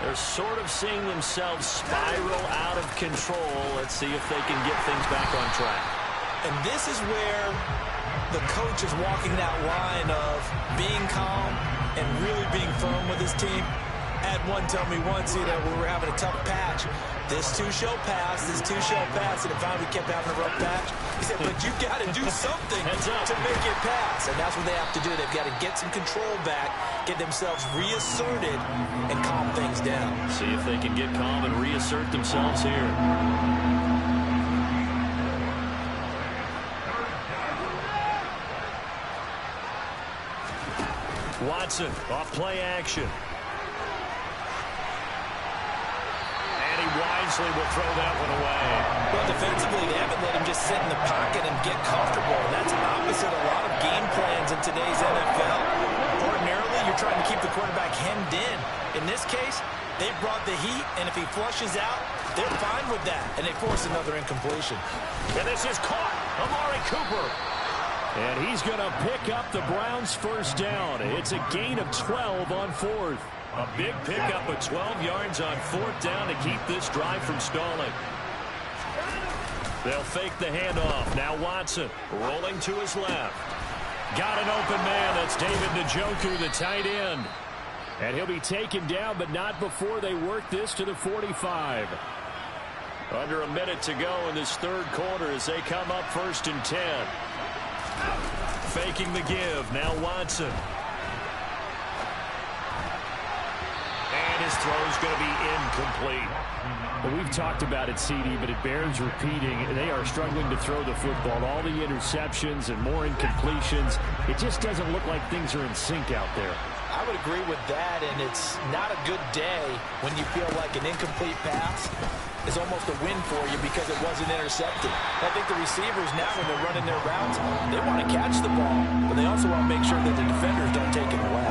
They're sort of seeing themselves spiral out of control. Let's see if they can get things back on track. And this is where the coach is walking that line of being calm and really being firm with his team. Had one tell me once, we were having a tough patch. This too shall pass, this too shall pass, and finally we kept having a rough patch. He said, but you've got to do something to make it pass. And that's what they have to do. They've got to get some control back, get themselves reasserted, and calm things down. See if they can get calm and reassert themselves here. Watson off play action. And he wisely will throw that one away. Well, defensively, they haven't let him just sit in the pocket and get comfortable. And that's opposite a lot of game plans in today's NFL. Ordinarily, you're trying to keep the quarterback hemmed in. In this case, they brought the heat, and if he flushes out, they're fine with that. And they force another incompletion. And this is caught. Amari Cooper. And he's going to pick up the Browns' first down. It's a gain of 12 on 4th. A big pickup of 12 yards on 4th down to keep this drive from stalling. They'll fake the handoff. Now Watson rolling to his left. Got an open man. That's David Njoku, the tight end. And he'll be taken down, but not before they work this to the 45. Under a minute to go in this third quarter as they come up 1st and 10. Faking the give. Now Watson. And his throw's going to be incomplete. Well, we've talked about it, CD, but it bears repeating. They are struggling to throw the football. All the interceptions and more incompletions. It just doesn't look like things are in sync out there. I would agree with that, and it's not a good day when you feel like an incomplete pass is almost a win for you because it wasn't intercepted. I think the receivers now, when they're running their routes, they want to catch the ball, but they also want to make sure that the defenders don't take it away.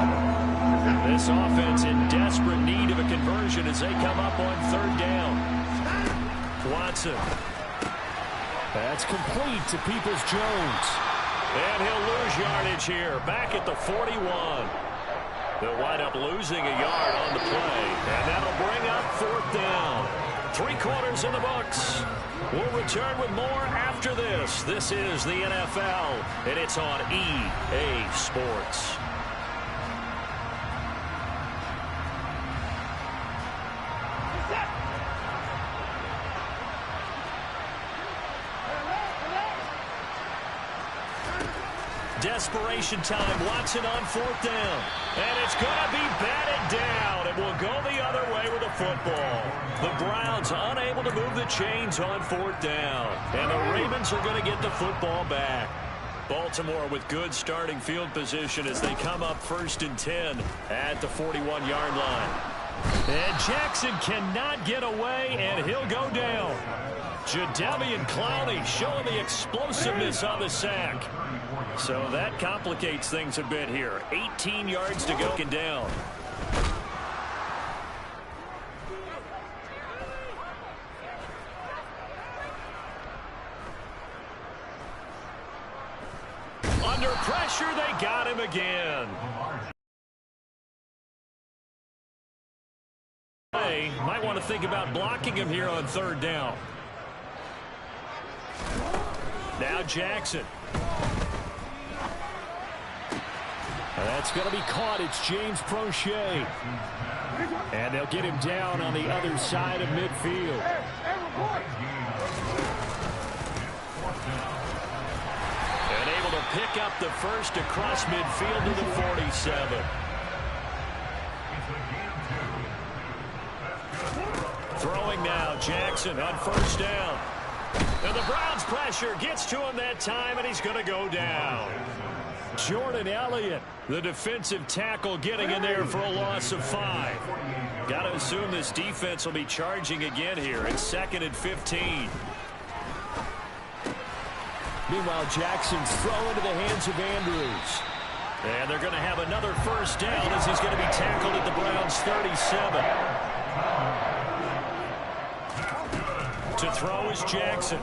This offense in desperate need of a conversion as they come up on 3rd down. Watson. That's complete to Peoples-Jones. And he'll lose yardage here, back at the 41. They'll wind up losing a yard on the play, and that'll bring up 4th down. 3 quarters in the books. We'll return with more after this. This is the NFL, and it's on EA Sports. Desperation time. Watson on 4th down. And it's going to be batted down. It will go the other way with the football. The Browns unable to move the chains on 4th down. And the Ravens are going to get the football back. Baltimore with good starting field position as they come up 1st and 10 at the 41-yard line. And Jackson cannot get away, and he'll go down. Jadeveon Clowney showing the explosiveness on the sack. So that complicates things a bit here. 18 yards to go and down. Under pressure, they got him again. They might want to think about blocking him here on 3rd down. Now Jackson. That's going to be caught. It's James Prochet. And they'll get him down on the other side of midfield. And able to pick up the first across midfield to the 47. Throwing now, Jackson on 1st down. And the Browns pressure gets to him that time, and he's going to go down. Jordan Elliott, the defensive tackle, getting in there for a loss of 5. Got to assume this defense will be charging again here. It's 2nd and 15. Meanwhile, Jackson's throw into the hands of Andrews. And they're going to have another 1st down as he's going to be tackled at the Browns' 37. To throw is Jackson.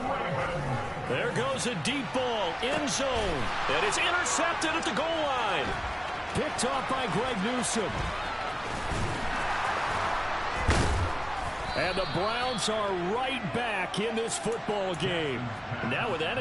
There goes a deep ball, end zone, and it's intercepted at the goal line. Picked off by Greg Newsome. And the Browns are right back in this football game. Now with that